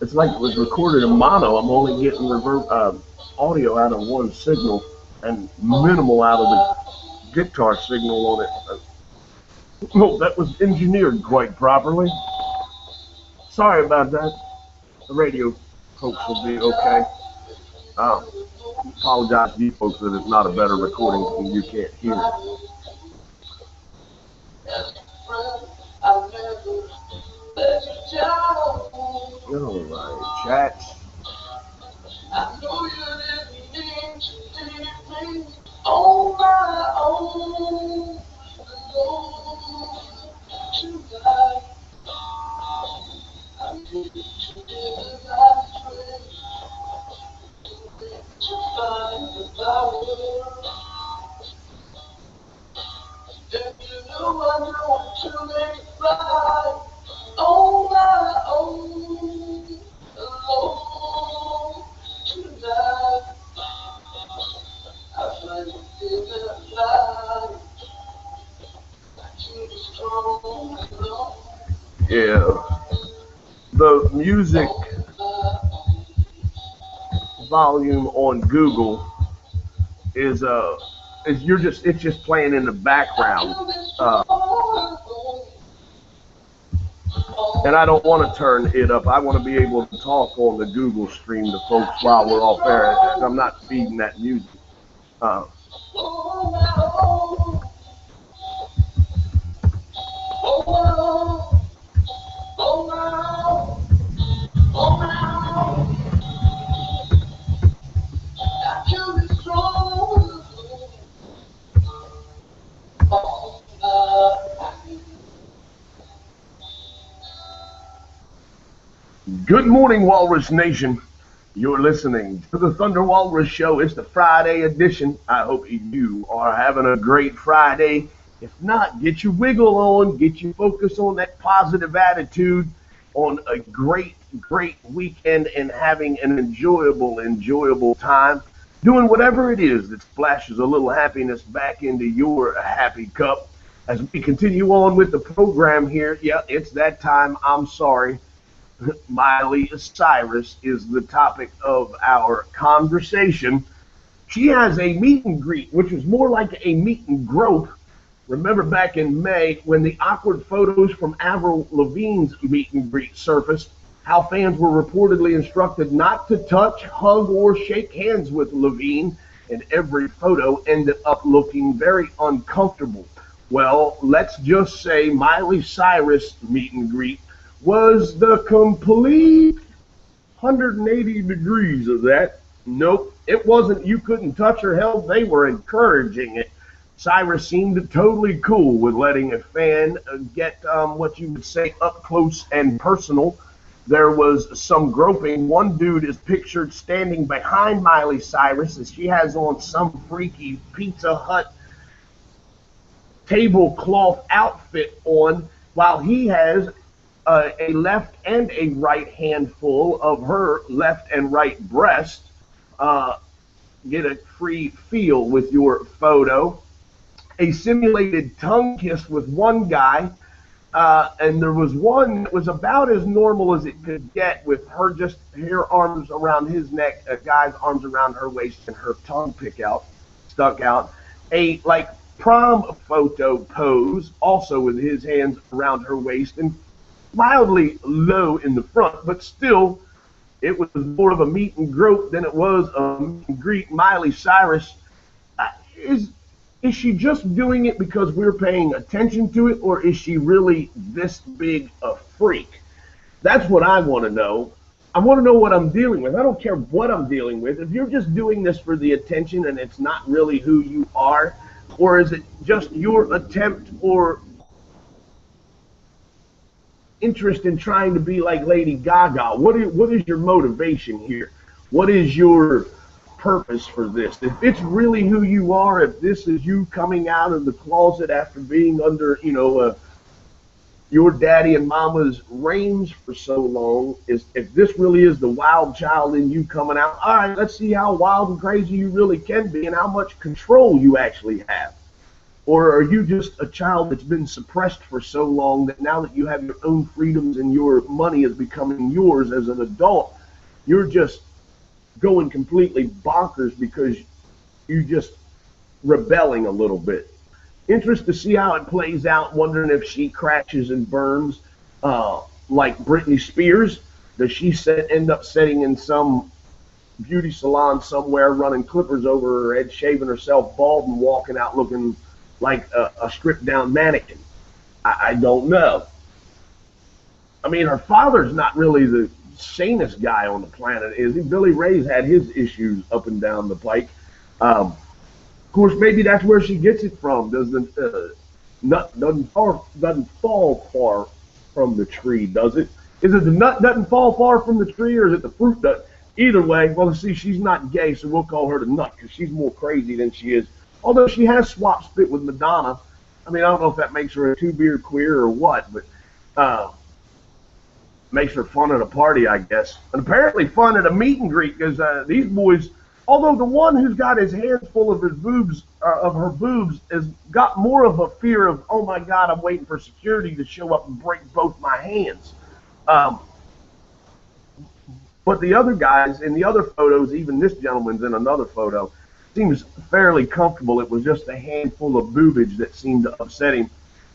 It's like it was recorded in mono. I'm only getting audio out of one signal and minimal out of the guitar signal on it. No, that was engineered quite properly. Sorry about that. The radio folks will be okay. Apologize to you folks that it's not a better recording and you can't hear it. Alright, chats. On my own, tonight. Yeah, the music volume on Google is it's just playing in the background, and I don't want to turn it up. I want to be able to talk on the Google stream to folks while we're off air. I'm not feeding that music. Good morning, Walrus Nation. You're listening to the Thunder Walrus Show. It's the Friday edition. I hope you are having a great Friday. If not, get your wiggle on, get your focus on that positive attitude, on a great weekend and having an enjoyable time, doing whatever it is that splashes a little happiness back into your happy cup. As we continue on with the program here, yeah, it's that time. I'm sorry. Miley Cyrus is the topic of our conversation. She has a meet and greet, which is more like a meet and grope. Remember back in May when the awkward photos from Avril Lavigne's meet and greet surfaced, how fans were reportedly instructed not to touch, hug, or shake hands with Lavigne, and every photo ended up looking very uncomfortable. Well, let's just say Miley Cyrus meet and greet was the complete 180 degrees of that. Nope, it wasn't. You couldn't touch her. Hell, they were encouraging it. Cyrus seemed totally cool with letting a fan get what you would say up close and personal. There was some groping. One dude is pictured standing behind Miley Cyrus as she has on some freaky Pizza Hut tablecloth outfit on, while he has a left and a right handful of her left and right breast. Get a free feel with your photo. A simulated tongue kiss with one guy, and there was one that was about as normal as it could get, with her just her arms around his neck, a guy's arms around her waist, and her tongue stuck out. A like prom photo pose, also with his hands around her waist and mildly low in the front, but still, it was more of a meet and grope than it was a meet and greet. Miley Cyrus, is she just doing it because we're paying attention to it, or is she really this big a freak? That's what I want to know. I want to know what I'm dealing with. I don't care what I'm dealing with. If you're just doing this for the attention and it's not really who you are, or is it just your attempt or interest in trying to be like Lady Gaga? What is your motivation here? What is your purpose for this? If it's really who you are, if this is you coming out of the closet after being under, your daddy and mama's reigns for so long, is if this really is the wild child in you coming out, all right, let's see how wild and crazy you really can be and how much control you actually have. Or are you just a child that's been suppressed for so long that now that you have your own freedoms and your money is becoming yours as an adult, you're just going completely bonkers because you just rebelling a little bit. Interest to see how it plays out, wondering if she crashes and burns like Britney Spears. Does she end up sitting in some beauty salon somewhere, running clippers over her head, shaving herself bald, and walking out looking like a stripped down mannequin? I don't know. I mean, her father's not really the sanest guy on the planet, is he? Billy Ray's had his issues up and down the pike. Of course, maybe that's where she gets it from. Does the nut doesn't fall far from the tree, does it? Is it the nut doesn't fall far from the tree, or is it the fruit doesn't? Either way, well, see, she's not gay, so we'll call her the nut because she's more crazy than she is. Although she has swapped spit with Madonna. I mean, I don't know if that makes her a two-beer queer or what, but makes her fun at a party, I guess. And apparently fun at a meet and greet because these boys, although the one who's got his hands full of his boobs, of her boobs, has got more of a fear of, oh my God, I'm waiting for security to show up and break both my hands. But the other guys in the other photos, even this gentleman's in another photo, seems fairly comfortable. It was just a handful of boobage that seemed to upset him.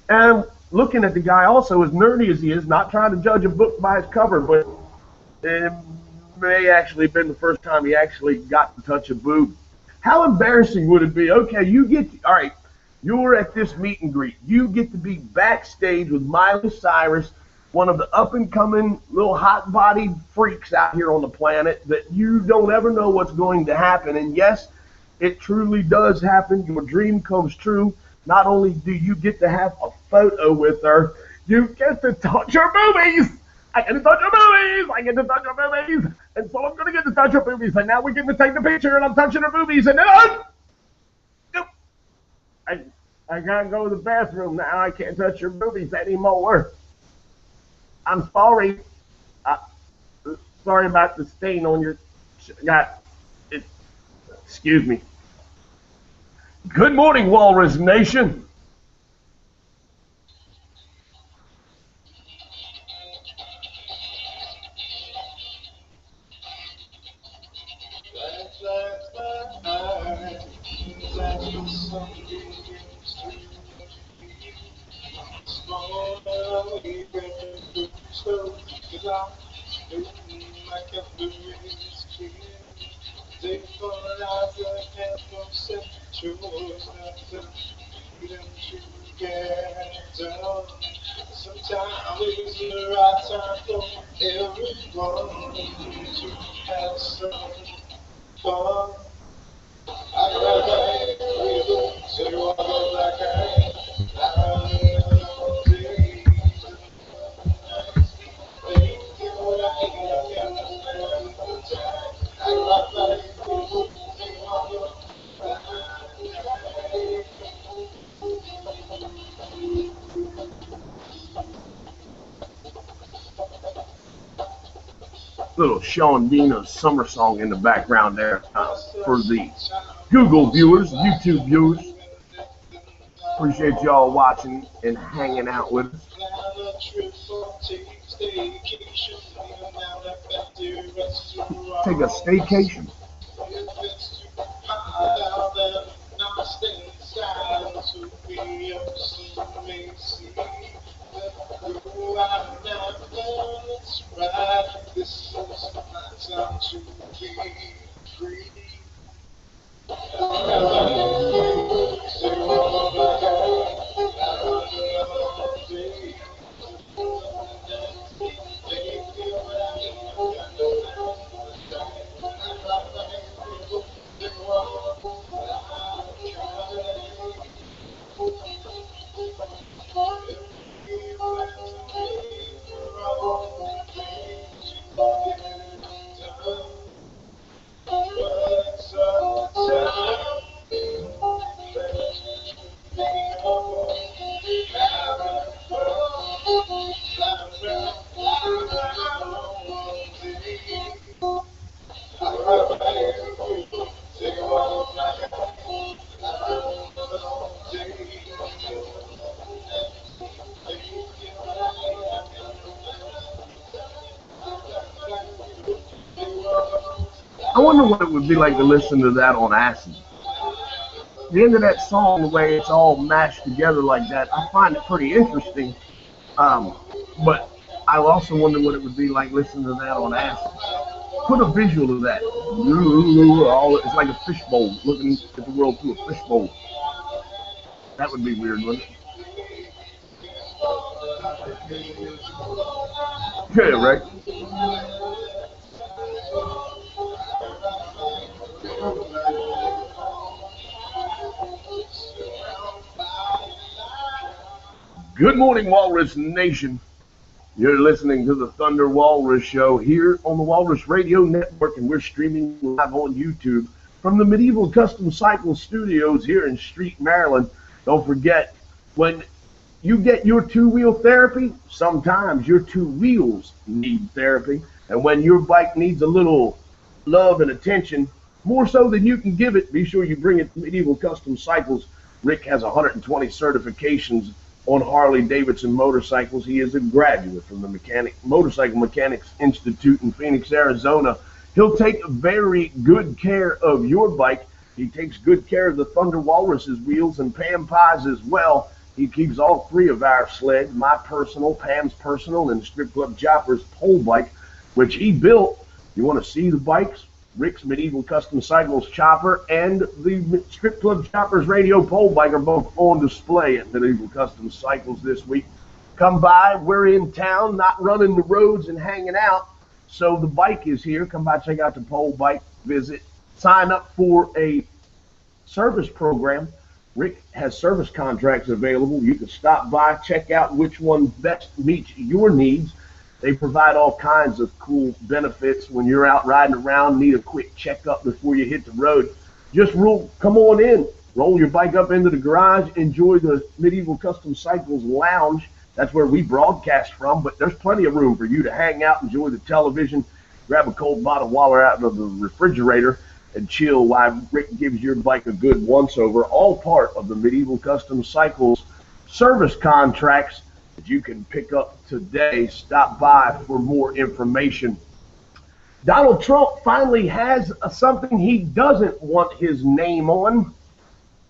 And looking at the guy also, as nerdy as he is, not trying to judge a book by its cover, but it may actually have been the first time he actually got to touch a boob. How embarrassing would it be? Okay, all right, you're at this meet and greet. You get to be backstage with Miley Cyrus, one of the up-and-coming little hot-bodied freaks out here on the planet that you don't ever know what's going to happen. And yes, it truly does happen. Your dream comes true. Not only do you get to have a photo with her, you get to touch her boobies. I get to touch her boobies. I get to touch her boobies. And so I'm going to get to touch her boobies. And now we get to take the picture, and I'm touching her boobies. And then I got to go to the bathroom now. I can't touch her boobies anymore. I'm sorry. Sorry about the stain on your... Excuse me. Good morning, Walrus Nation. Sometimes the right time for everyone to have some fun. I got a so you walk up like Little Sean Dina summer song in the background there for the Google viewers, YouTube viewers. Appreciate y'all watching and hanging out with us. Take a staycation. This is my time to be free. wonder what it would be like to listen to that on acid. The end of that song, the way it's all mashed together like that, I find it pretty interesting. But I also wonder what it would be like listening to that on acid. Put a visual of that. It's like a fishbowl, looking at the world through a fishbowl. That would be weird, wouldn't it? Yeah, right. Good morning, Walrus Nation. You're listening to the Thunder Walrus Show here on the Walrus Radio Network, and we're streaming live on YouTube from the Medieval Custom Cycle Studios here in Street, Maryland. Don't forget, when you get your two-wheel therapy, sometimes your two wheels need therapy. And when your bike needs a little love and attention, more so than you can give it, be sure you bring it to Medieval Custom Cycles. Rick has 120 certifications on Harley-Davidson motorcycles. He is a graduate from the Motorcycle Mechanics Institute in Phoenix, Arizona. He'll take very good care of your bike. He takes good care of the Thunder Walrus's wheels and Pam Pie's as well. He keeps all three of our sleds, my personal, Pam's personal, and Strip Club Chopper's pole bike, which he built. You want to see the bikes? Rick's Medieval Custom Cycles chopper and the Strip Club Chopper's radio pole bike are both on display at Medieval Custom Cycles this week. Come by. We're in town, not running the roads and hanging out. So the bike is here. Come by, check out the pole bike, visit, sign up for a service program. Rick has service contracts available. You can stop by, check out which one best meets your needs. They provide all kinds of cool benefits when you're out riding around, need a quick checkup before you hit the road. Just come on in, roll your bike up into the garage, enjoy the Medieval Custom Cycles lounge. That's where we broadcast from, but there's plenty of room for you to hang out, enjoy the television, grab a cold bottle of water out of the refrigerator, and chill while Rick gives your bike a good once-over, all part of the Medieval Custom Cycles service contracts that you can pick up today. Stop by for more information. Donald Trump finally has something he doesn't want his name on.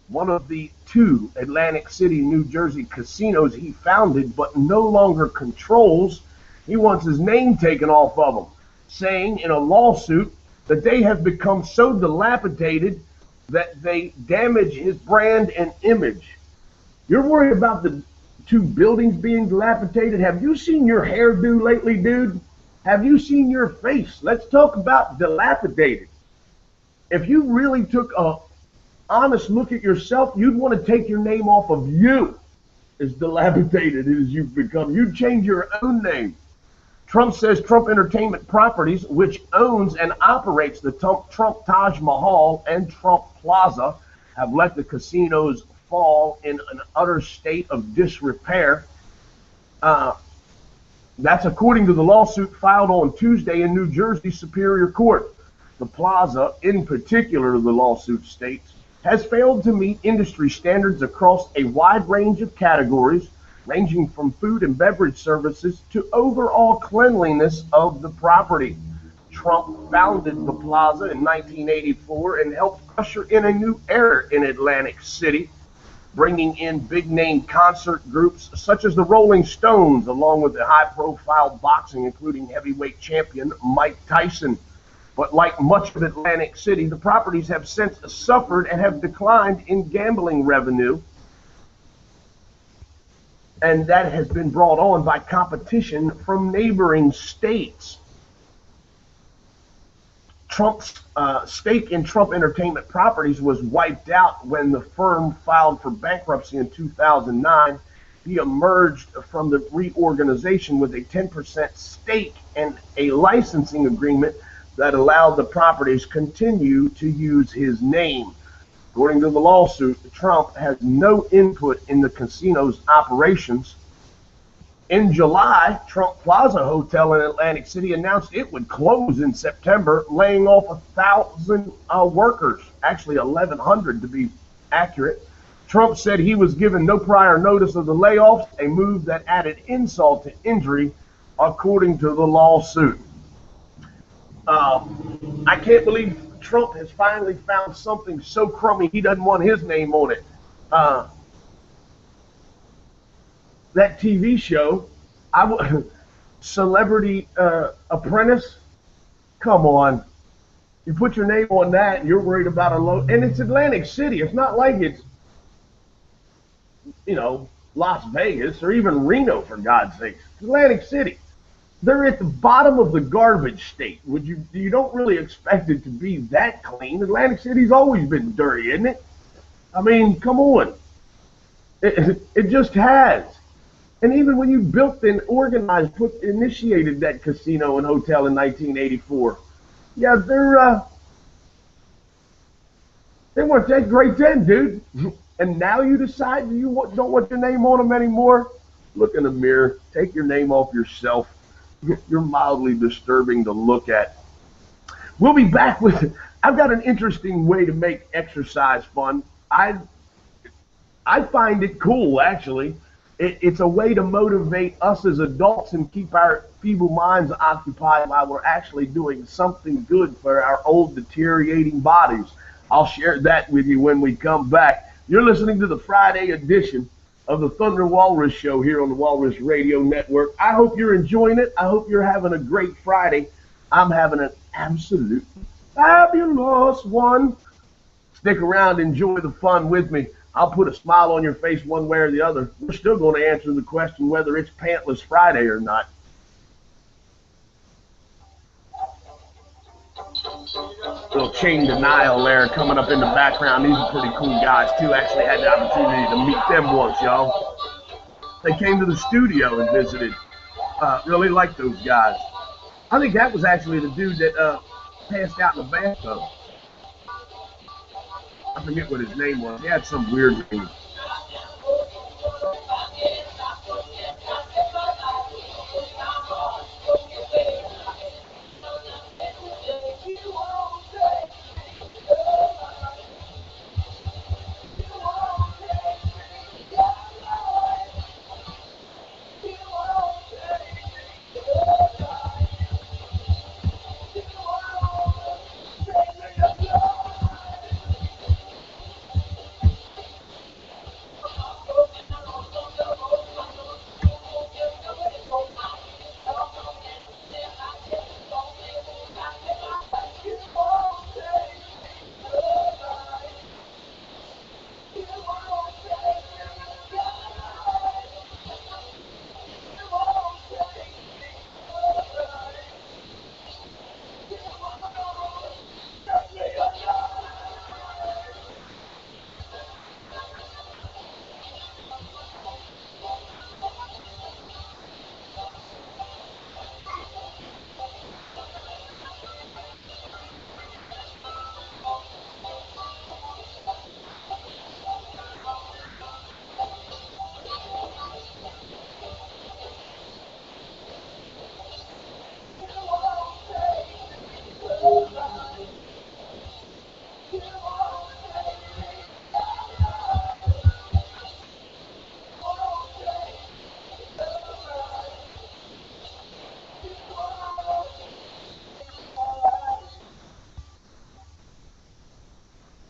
One of the two Atlantic City, New Jersey casinos he founded but no longer controls, he wants his name taken off of them, saying in a lawsuit that they have become so dilapidated that they damage his brand and image. You're worried about the two buildings being dilapidated? Have you seen your hairdo lately, dude? Have you seen your face? Let's talk about dilapidated. If you really took a honest look at yourself, you'd want to take your name off of you, as dilapidated as you've become. You'd change your own name. Trump says Trump Entertainment Properties, which owns and operates the Trump Taj Mahal and Trump Plaza, have let the casinos fall in an utter state of disrepair. That's according to the lawsuit filed on Tuesday in New Jersey Superior Court. The plaza, in particular, the lawsuit states, has failed to meet industry standards across a wide range of categories, ranging from food and beverage services to overall cleanliness of the property. Trump founded the plaza in 1984 and helped usher in a new era in Atlantic City, bringing in big-name concert groups such as the Rolling Stones, along with the high-profile boxing, including heavyweight champion Mike Tyson. But like much of Atlantic City, the properties have since suffered and have declined in gambling revenue, and that has been brought on by competition from neighboring states. Trump's stake in Trump Entertainment Properties was wiped out when the firm filed for bankruptcy in 2009. He emerged from the reorganization with a 10% stake and a licensing agreement that allowed the properties continue to use his name. According to the lawsuit, Trump has no input in the casino's operations. In July, Trump Plaza Hotel in Atlantic City announced it would close in September, laying off 1,000 workers, actually 1,100 to be accurate. Trump said he was given no prior notice of the layoffs, a move that added insult to injury, according to the lawsuit. I can't believe Trump has finally found something so crummy he doesn't want his name on it. That TV show, Celebrity Apprentice, come on. You put your name on that and you're worried about a low, and it's Atlantic City. It's not like it's, Las Vegas or even Reno, for God's sakes. It's Atlantic City. They're at the bottom of the garbage state. You don't really expect it to be that clean. Atlantic City's always been dirty, isn't it? I mean, come on. It just has. And even when you built and organized, initiated that casino and hotel in 1984, yeah, they weren't that great then, dude. And now you decide you don't want your name on them anymore? Look in the mirror. Take your name off yourself. You're mildly disturbing to look at. We'll be back with, I've got an interesting way to make exercise fun. I find it cool, actually. It's a way to motivate us as adults and keep our feeble minds occupied while we're actually doing something good for our old deteriorating bodies. I'll share that with you when we come back. You're listening to the Friday edition of the Thunder Walrus Show here on the Walrus Radio Network. I hope you're enjoying it. I hope you're having a great Friday. I'm having an absolute fabulous one. Stick around, enjoy the fun with me. I'll put a smile on your face one way or the other. We're still going to answer the question whether it's Pantless Friday or not. Little Chain Denial there coming up in the background. These are pretty cool guys, too. Actually had the opportunity to meet them once, y'all. They came to the studio and visited. Really liked those guys. I think that was actually the dude that passed out in the bathtub. I forget what his name was. He had some weird name.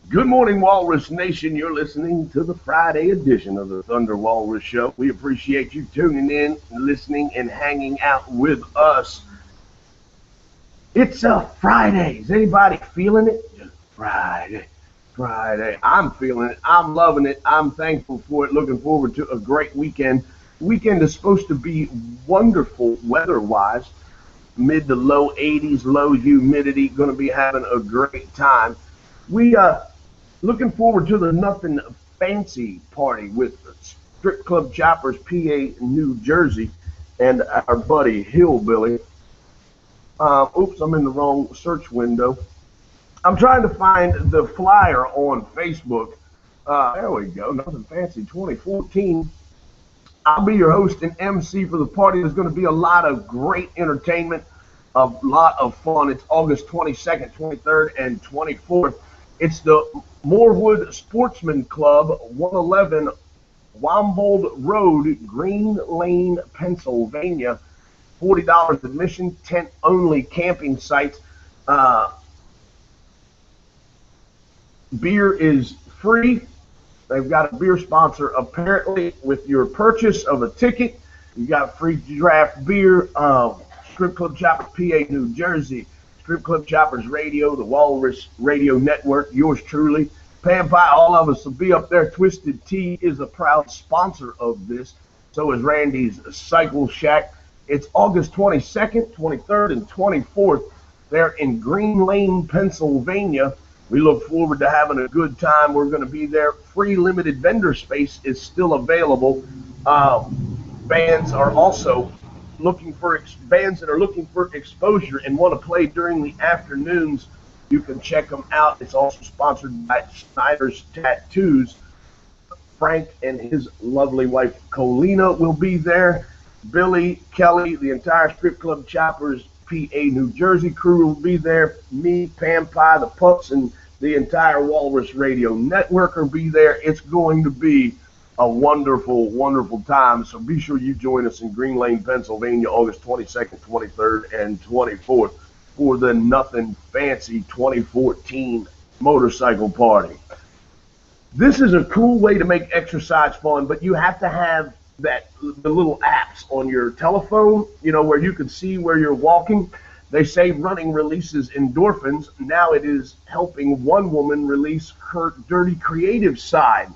Good morning, Walrus Nation. You're listening to the Friday edition of the Thunder Walrus Show. We appreciate you tuning in, listening, and hanging out with us. It's a Friday. Is anybody feeling it? Friday. I'm feeling it. I'm loving it. I'm thankful for it. Looking forward to a great weekend. The weekend is supposed to be wonderful weather-wise. Mid to low 80s, low humidity. Going to be having a great time. We looking forward to the Nothing Fancy party with Strip Club Choppers, PA, New Jersey, and our buddy Hillbilly. Oops, I'm in the wrong search window. I'm trying to find the flyer on Facebook. There we go, Nothing Fancy 2014. I'll be your host and MC for the party. There's going to be a lot of great entertainment, a lot of fun. It's August 22nd, 23rd, and 24th. It's the Morewood Sportsman Club, 111 Wambold Road, Green Lane, Pennsylvania. $40 admission, tent-only camping sites. Beer is free. They've got a beer sponsor apparently with your purchase of a ticket. You got free draft beer. Strip Club Choppers, PA, New Jersey. Strip Club Choppers Radio, the Walrus Radio Network, yours truly. Pan Pie, all of us will be up there. Twisted Tea is a proud sponsor of this. So is Randy's Cycle Shack. It's August 22nd, 23rd, and 24th. They're in Green Lane, Pennsylvania. We look forward to having a good time. We're going to be there. Free limited vendor space is still available. Bands are also looking for bands that are looking for exposure and want to play during the afternoons. You can check them out. It's also sponsored by Snyder's Tattoos. Frank and his lovely wife Colina will be there. Billy, Kelly, the entire Strip Club Choppers PA New Jersey crew will be there. Me, Pan Pie, the Pups, and the entire Walrus Radio Network will be there. It's going to be a wonderful, wonderful time. So be sure you join us in Green Lane, Pennsylvania, August 22nd, 23rd, and 24th for the Nothing Fancy 2014 motorcycle party. This is a cool way to make exercise fun, but you have to have the little apps on your telephone, where you can see where you're walking. They say running releases endorphins. Now it is helping one woman release her dirty creative side.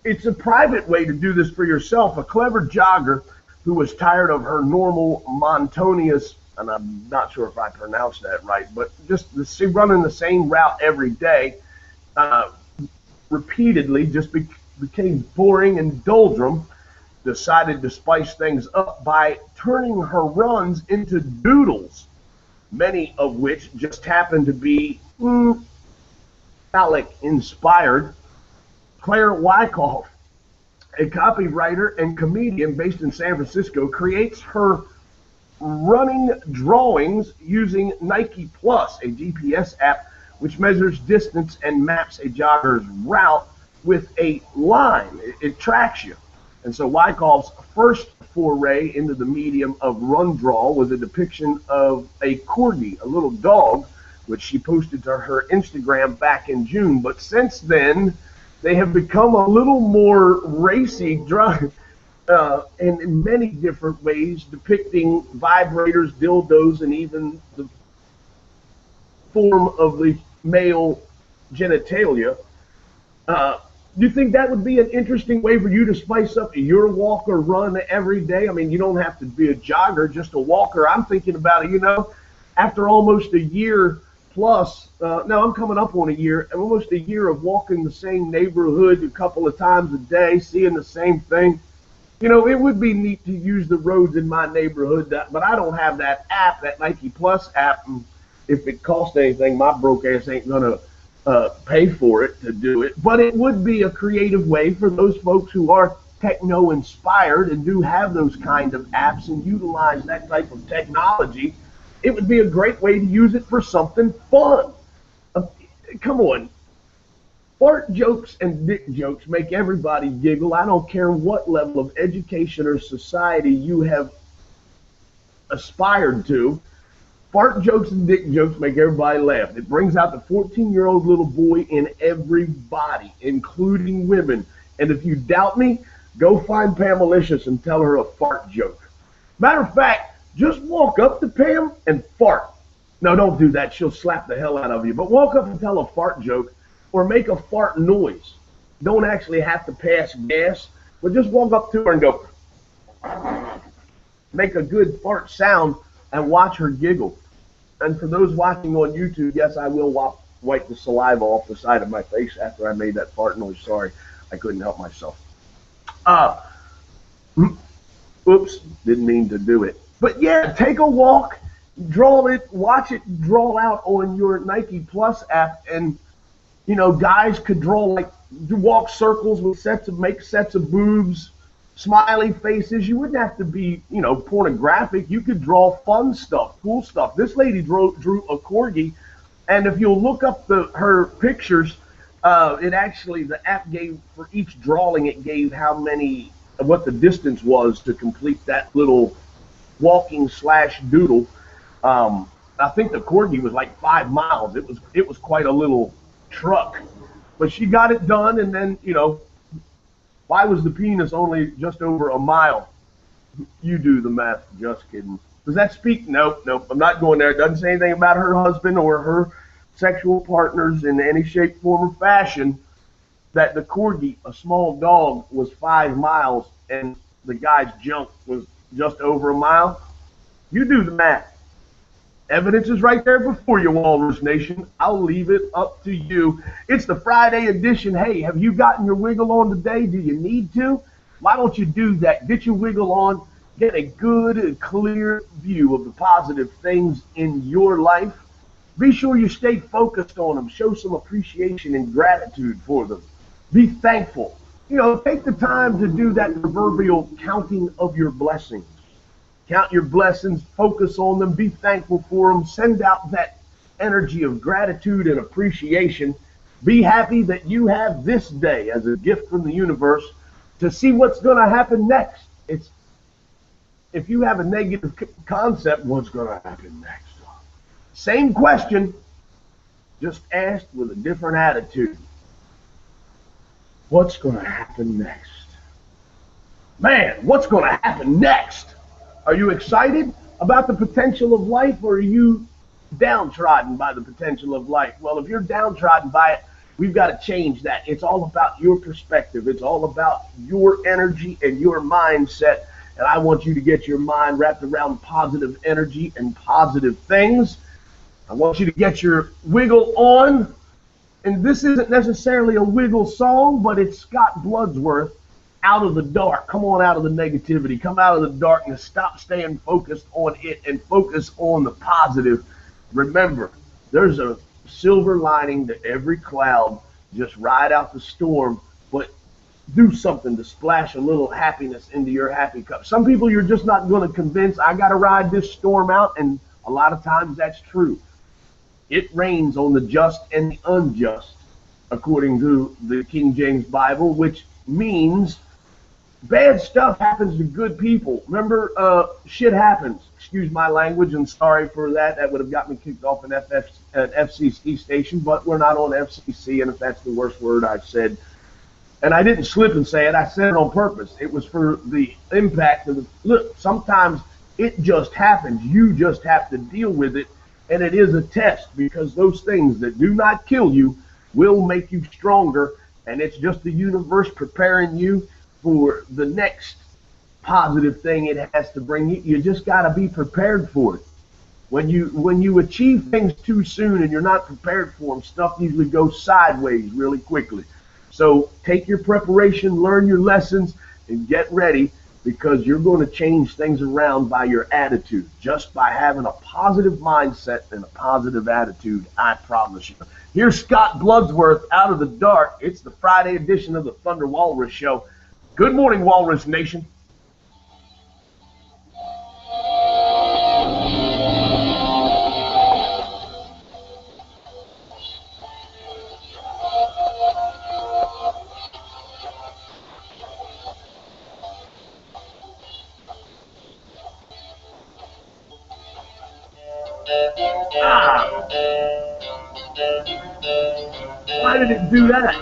It's a private way to do this for yourself. A clever jogger who was tired of her normal monotonous, and I'm not sure if I pronounced that right, but just running the same route every day repeatedly just became boring and doldrum. Decided to spice things up by turning her runs into doodles, many of which just happen to be phallic inspired. Claire Wyckoff, a copywriter and comedian based in San Francisco, creates her running drawings using Nike Plus, a GPS app which measures distance and maps a jogger's route with a line. It tracks you. And so Wyckoff's first foray into the medium of run draw was a depiction of a corgi, a little dog, which she posted to her Instagram back in June. But since then, they have become a little more racy, in many different ways, depicting vibrators, dildos, and even the form of the male genitalia. Do you think that would be an interesting way for you to spice up your walk or run every day? I mean, you don't have to be a jogger, just a walker. I'm thinking about it, after almost a year plus, now I'm coming up on a year, almost a year of walking the same neighborhood a couple of times a day, seeing the same thing. It would be neat to use the roads in my neighborhood, but I don't have that app, that Nike Plus app. And if it costs anything, my broke ass ain't going to pay for it to do it. But it would be a creative way for those folks who are techno inspired and do have those kind of apps and utilize that type of technology. It would be a great way to use it for something fun. Come on. Fart jokes and dick jokes make everybody giggle. I don't care what level of education or society you have aspired to. Fart jokes and dick jokes make everybody laugh. It brings out the 14-year-old little boy in everybody, including women. And if you doubt me, go find Pamalicious and tell her a fart joke. Matter of fact, just walk up to Pam and fart. No, don't do that. She'll slap the hell out of you. But walk up and tell a fart joke or make a fart noise. Don't actually have to pass gas, but just walk up to her and go, make a good fart sound and watch her giggle. And for those watching on YouTube, yes, I will wipe the saliva off the side of my face after I made that fart noise. Sorry, I couldn't help myself. Oops, didn't mean to do it. But yeah, take a walk, draw it, watch it draw out on your Nike Plus app, and guys could walk circles with make sets of boobs, smiley faces. You wouldn't have to be, pornographic. You could draw fun stuff, cool stuff. This lady drew a corgi, and if you'll look up her pictures, the app gave, for each drawing, it gave what the distance was to complete that little walking / doodle. I think the corgi was like 5 miles. It was quite a little truck. But she got it done, and then, why was the penis only just over a mile? You do the math. Just kidding. Does that speak? Nope. I'm not going there. It doesn't say anything about her husband or her sexual partners in any shape, form, or fashion. That the corgi, a small dog, was 5 miles and the guy's junk was just over a mile. You do the math. Evidence is right there before you, Walrus Nation. I'll leave it up to you. It's the Friday edition. Hey, have you gotten your wiggle on today? Do you need to? Why don't you do that? Get your wiggle on. Get a good and clear view of the positive things in your life. Be sure you stay focused on them. Show some appreciation and gratitude for them. Be thankful. Take the time to do that proverbial counting of your blessings. Count your blessings, focus on them, be thankful for them, send out that energy of gratitude and appreciation. Be happy that you have this day as a gift from the universe to see what's going to happen next. If you have a negative concept, what's going to happen next? Same question, just asked with a different attitude. What's going to happen next? Man, what's going to happen next? Are you excited about the potential of life, or are you downtrodden by the potential of life? Well, if you're downtrodden by it, we've got to change that. It's all about your perspective. It's all about your energy and your mindset. And I want you to get your mind wrapped around positive energy and positive things. I want you to get your wiggle on. And this isn't necessarily a wiggle song, but it's Scott Bloodsworth, Out of the Dark. Come on out of the negativity. Come out of the darkness. Stop staying focused on it and focus on the positive. Remember, there's a silver lining to every cloud. Just ride out the storm, but do something to splash a little happiness into your happy cup. Some people you're just not going to convince. I got to ride this storm out, and a lot of times that's true. It rains on the just and the unjust, according to the King James Bible, which means bad stuff happens to good people. Remember, shit happens. Excuse my language, and sorry for that. That would have got me kicked off an FCC station, but we're not on FCC, and if that's the worst word I've said. And I didn't slip and say it. I said it on purpose. It was for the impact of the... Look, sometimes it just happens. You just have to deal with it. And it is a test, because those things that do not kill you will make you stronger. And it's just the universe preparing you for the next positive thing it has to bring you. You just got to be prepared for it. When you achieve things too soon and you're not prepared for them, stuff usually goes sideways really quickly. So take your preparation, learn your lessons, and get ready, because you're going to change things around by your attitude, just by having a positive mindset and a positive attitude, I promise you. Here's Scott Bloodsworth, Out of the Dark. It's the Friday edition of the Thunder Walrus Show. Good morning, Walrus Nation. Why did it do that?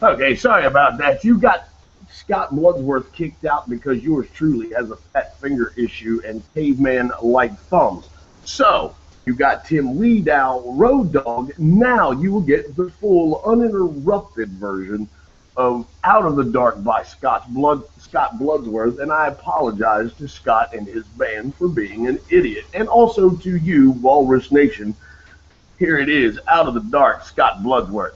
Okay, sorry about that. You got Scott Bloodsworth kicked out because yours truly has a fat finger issue and caveman-like thumbs. So, you got Tim Weedow, Road Dogg. Now you will get the full, uninterrupted version of Out of the Dark by Scott Bloodsworth, and I apologize to Scott and his band for being an idiot. And also to you, Walrus Nation. Here it is, Out of the Dark, Scott Bloodsworth.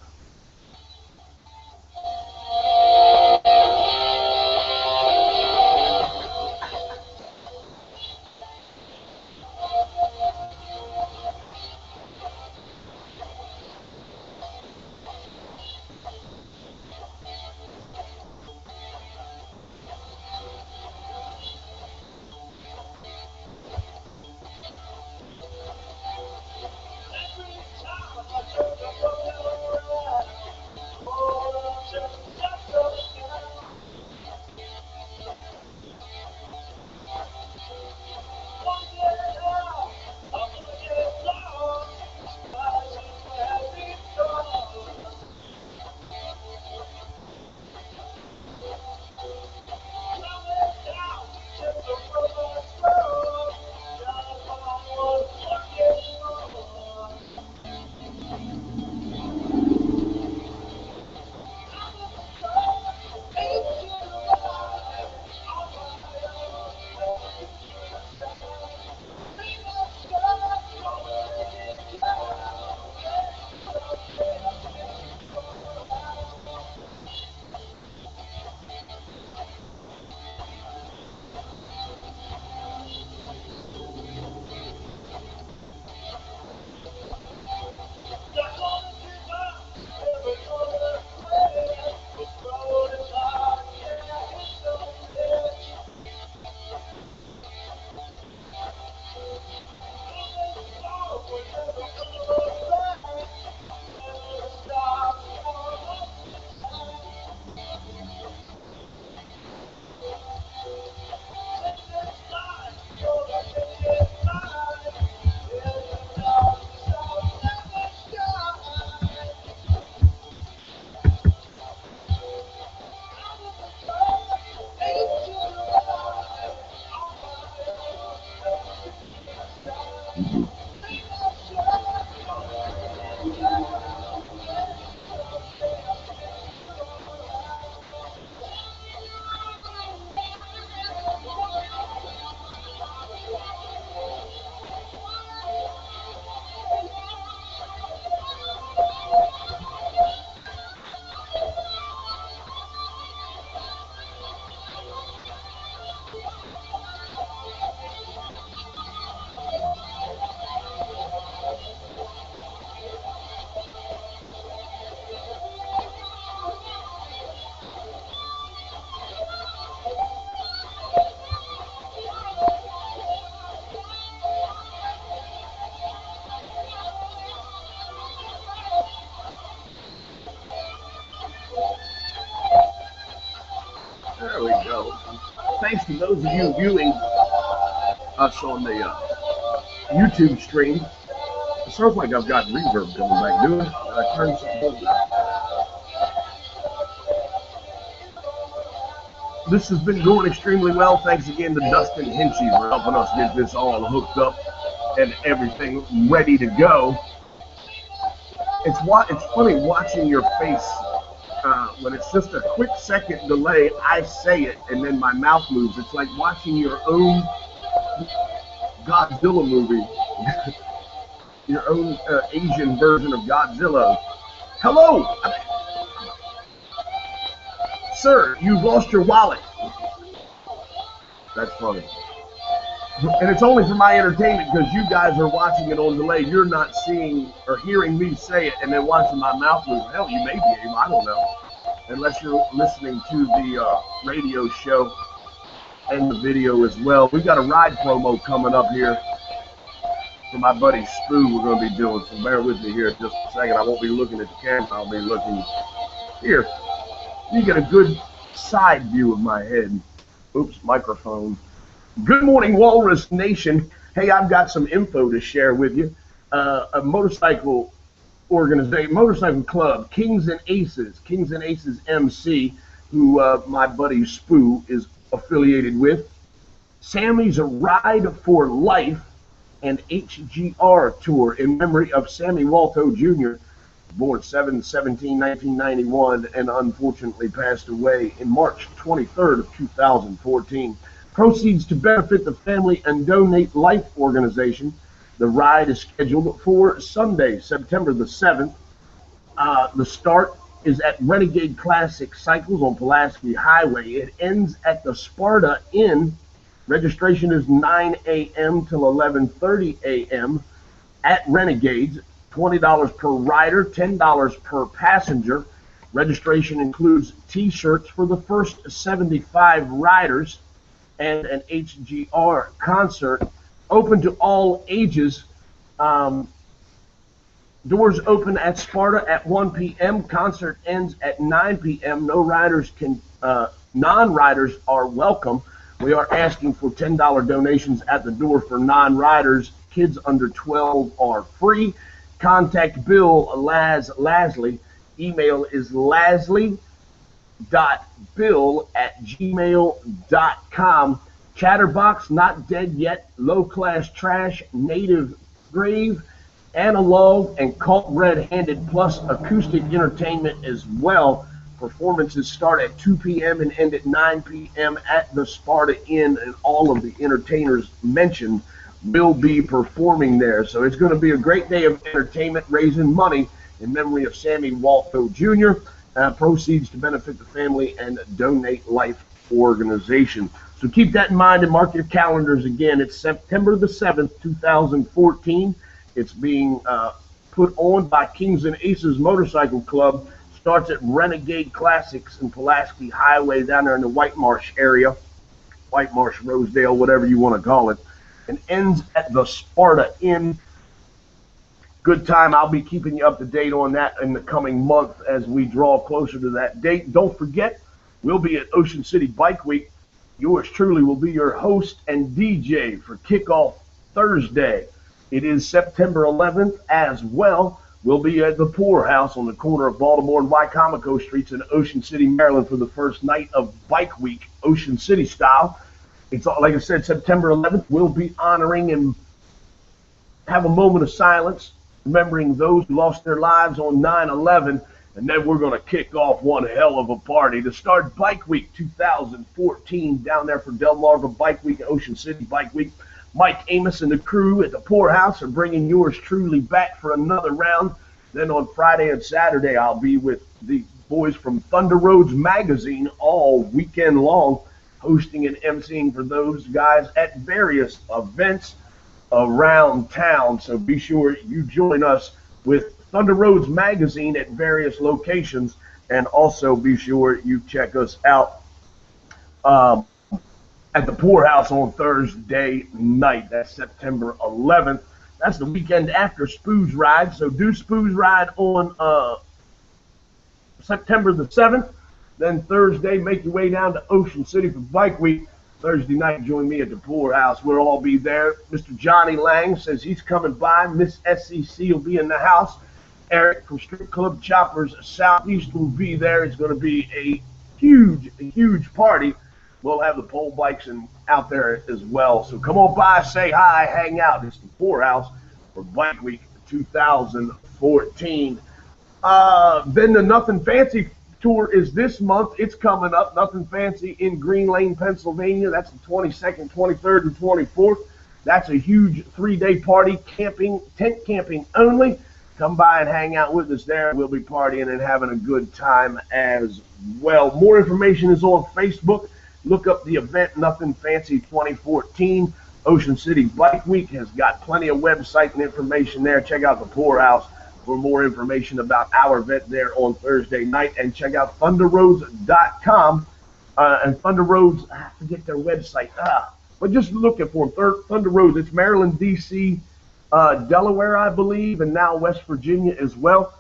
There we go. Thanks to those of you viewing us on the YouTube stream. It sounds like I've got reverb coming back. Do it. I turned something on. This has been going extremely well. Thanks again to Dustin Hinchy for helping us get this all hooked up and everything ready to go. It's funny watching your face when it's just a quick second delay. I say it and then my mouth moves. It's like watching your own Godzilla movie, your own Asian version of Godzilla. Hello, sir. You've lost your wallet. That's funny. And it's only for my entertainment because you guys are watching it on delay. You're not seeing or hearing me say it and then watching my mouth move. Hell, you may be able, I don't know. Unless you're listening to the radio show and the video as well. We've got a ride promo coming up here for my buddy Spoo we're going to be doing. So bear with me here just a second. I won't be looking at the camera. I'll be looking here. You get a good side view of my head. Oops, microphone. Good morning, Walrus Nation. Hey, I've got some info to share with you. A motorcycle organization, motorcycle club, Kings and Aces MC, who my buddy Spoo is affiliated with. Sammy's a Ride for Life and HGR tour in memory of Sammy Walto Jr., born 7/17/1991, and unfortunately passed away in March 23rd of 2014. Proceeds to benefit the Family and Donate Life organization. The ride is scheduled for Sunday, September the 7th. The start is at Renegade Classic Cycles on Pulaski Highway. It ends at the Sparta Inn. Registration is 9 a.m. till 11:30 a.m. at Renegades. $20 per rider, $10 per passenger. Registration includes T-shirts for the first 75 riders and an HGR concert open to all ages. Doors open at Sparta at 1 p.m. Concert ends at 9 p.m. No riders can, non-riders are welcome. We are asking for $10 donations at the door for non-riders. Kids under 12 are free. Contact Bill Lasley. Email is lasley.bill@gmail.com. Chatterbox, Not Dead Yet, Low Class Trash, Native Grave, Analog, and Cult Red-Handed, plus acoustic entertainment as well. Performances start at 2 p.m. and end at 9 p.m. at the Sparta Inn, and all of the entertainers mentioned will be performing there. So it's going to be a great day of entertainment, raising money in memory of Sammy Walto Jr. Proceeds to benefit the Family and Donate Life organization. So keep that in mind and mark your calendars again. It's September the 7th, 2014. It's being put on by Kings and Aces Motorcycle Club. Starts at Renegade Classics in Pulaski Highway down there in the White Marsh area. White Marsh, Rosedale, whatever you want to call it. And ends at the Sparta Inn. Good time. I'll be keeping you up to date on that in the coming month as we draw closer to that date. Don't forget, we'll be at Ocean City Bike Week. Yours truly will be your host and DJ for Kickoff Thursday. It is September 11th as well. We'll be at the Poorhouse on the corner of Baltimore and Wycomico Streets in Ocean City, Maryland for the first night of Bike Week, Ocean City style. It's, like I said, September 11th. We'll be honoring and have a moment of silence, remembering those who lost their lives on 9/11, and then we're going to kick off one hell of a party to start Bike Week 2014 down there for Delmarva Bike Week, Ocean City Bike Week. Mike Amos and the crew at the Poorhouse are bringing yours truly back for another round. Then on Friday and Saturday, I'll be with the boys from Thunder Roads Magazine all weekend long, hosting and emceeing for those guys at various events around town. So be sure you join us with Thunder Roads Magazine at various locations, and also be sure you check us out at the Poorhouse on Thursday night. That's September 11th. That's the weekend after Spoo's Ride. So do Spoo's Ride on September the 7th. Then Thursday, make your way down to Ocean City for Bike Week. Thursday night, join me at the Poorhouse. We'll all be there. Mr. Johnny Lang says he's coming by. Miss SCC will be in the house. Eric from Strip Club Choppers Southeast will be there. It's going to be a huge party. We'll have the pole bikes and out there as well. So come on by, say hi, hang out. It's the Poorhouse for Bike Week 2014. Then the Nothing Fancy tour is this month. It's coming up. Nothing Fancy in Green Lane, Pennsylvania. That's the 22nd, 23rd, and 24th. That's a huge 3-day party, camping, tent camping only. Come by and hang out with us there. We'll be partying and having a good time as well. More information is on Facebook. Look up the event, Nothing Fancy 2014. Ocean City Bike Week has got plenty of website and information there. Check out the Poorhouse for more information about our event there on Thursday night. And check out thunderroads.com. And Thunder Roads, I forget their website. But just looking for Thunder Roads. It's Maryland, D.C., Delaware, I believe, and now West Virginia as well.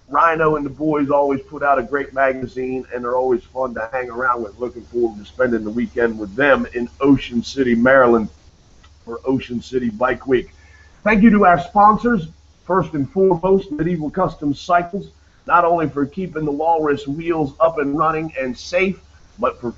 Rhino and the boys always put out a great magazine, and they're always fun to hang around with. Looking forward to spending the weekend with them in Ocean City, Maryland for Ocean City Bike Week. Thank you to our sponsors, First and foremost, Medieval Custom Cycles, not only for keeping the Walrus wheels up and running and safe, but for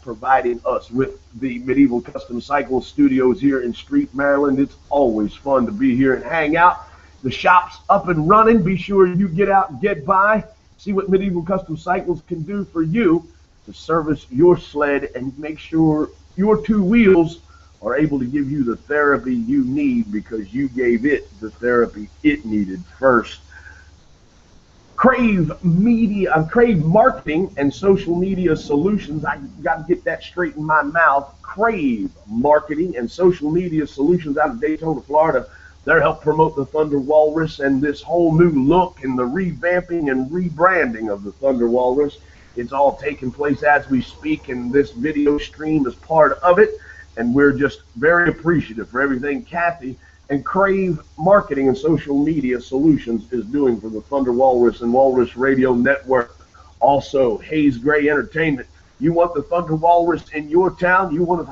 providing us with the Medieval Custom Cycles studios here in Street, Maryland. It's always fun to be here and hang out. The shop's up and running. Be sure you get out and get by. See what Medieval Custom Cycles can do for you to service your sled and make sure your two wheels are able to give you the therapy you need because you gave it the therapy it needed first. Crave Marketing and Social Media Solutions. I got to get that straight in my mouth. Crave Marketing and Social Media Solutions out of Daytona, Florida. They're helping promote the Thunder Walrus and this whole new look and the revamping and rebranding of the Thunder Walrus. It's all taking place as we speak, and this video stream is part of it. And we're just very appreciative for everything Kathy and Crave Marketing and Social Media Solutions is doing for the Thunder Walrus and Walrus Radio Network. Also, Hayes Gray Entertainment. You want the Thunder Walrus in your town? You want to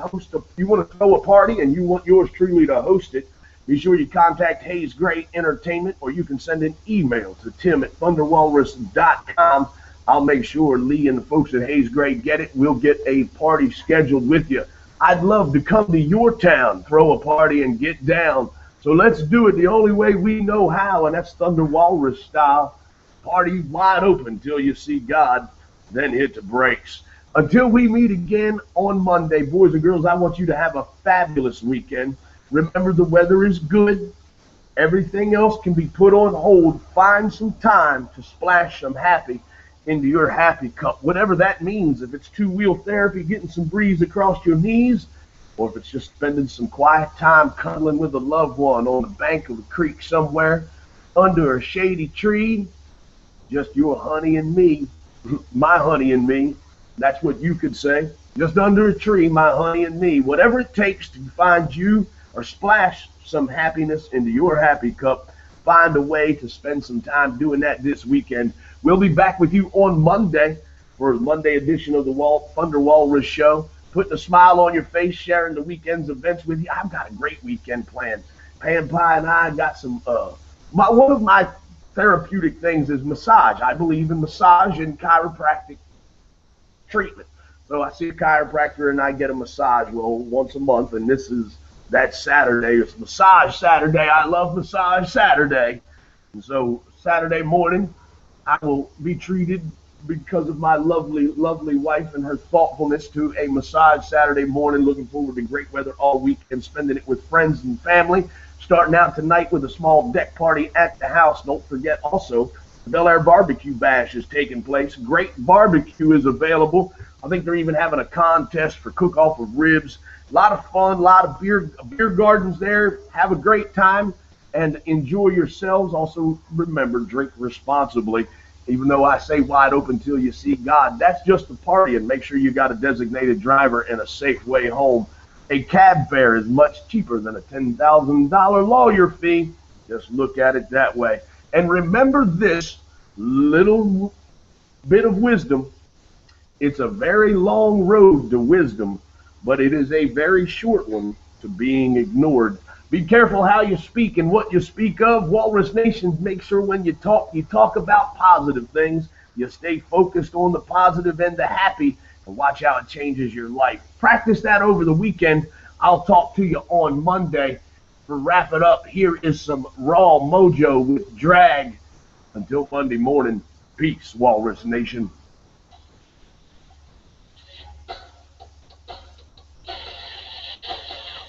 throw a party, and you want yours truly to host it? Be sure you contact Hayes Gray Entertainment, or you can send an email to tim@thunderwalrus.com. I'll make sure Lee and the folks at Hayes Gray get it. We'll get a party scheduled with you. I'd love to come to your town, throw a party, and get down. So let's do it the only way we know how, and that's Thunder Walrus style. Party wide open till you see God, then hit the brakes. Until we meet again on Monday, boys and girls, I want you to have a fabulous weekend. Remember, the weather is good. Everything else can be put on hold. Find some time to splash some happy into your happy cup, whatever that means. If it's two-wheel therapy, getting some breeze across your knees, or if it's just spending some quiet time cuddling with a loved one on the bank of a creek somewhere, under a shady tree, just your honey and me, my honey and me, that's what you could say, just under a tree, my honey and me, whatever it takes to find you or splash some happiness into your happy cup. Find a way to spend some time doing that this weekend. We'll be back with you on Monday for the Monday edition of the Thunder Walrus Show. Putting a smile on your face, sharing the weekend's events with you. I've got a great weekend planned. Pan Pie and I got some, one of my therapeutic things is massage. I believe in massage and chiropractic treatment. So I see a chiropractor and I get a massage, once a month, and this is that Saturday. It's Massage Saturday. I love Massage Saturday. And so Saturday morning, I will be treated because of my lovely, lovely wife and her thoughtfulness to a massage Saturday morning. Looking forward to great weather all weekend, spending it with friends and family. Starting out tonight with a small deck party at the house. Don't forget also, the Bel Air Barbecue Bash is taking place. Great barbecue is available. I think they're even having a contest for cook-off of ribs. A lot of fun, a lot of beer gardens there. Have a great time and enjoy yourselves. Also, remember, drink responsibly. Even though I say wide open till you see God, that's just a party, and make sure you got a designated driver and a safe way home. A cab fare is much cheaper than a $10,000 lawyer fee. Just look at it that way. And remember this little bit of wisdom. It's a very long road to wisdom, but it is a very short one to being ignored. Be careful how you speak and what you speak of. Walrus Nation, make sure when you talk about positive things. You stay focused on the positive and the happy, and watch how it changes your life. Practice that over the weekend. I'll talk to you on Monday. For wrap it up, here is some raw mojo with drag. Until Monday morning, peace, Walrus Nation.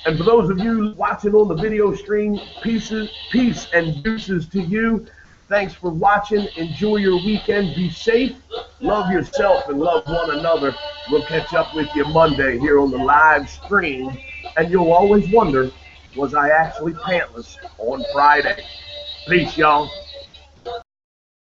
And for those of you watching on the video stream, peace and deuces to you. Thanks for watching. Enjoy your weekend. Be safe. Love yourself and love one another. We'll catch up with you Monday here on the live stream. And you'll always wonder, was I actually pantless on Friday? Peace, y'all.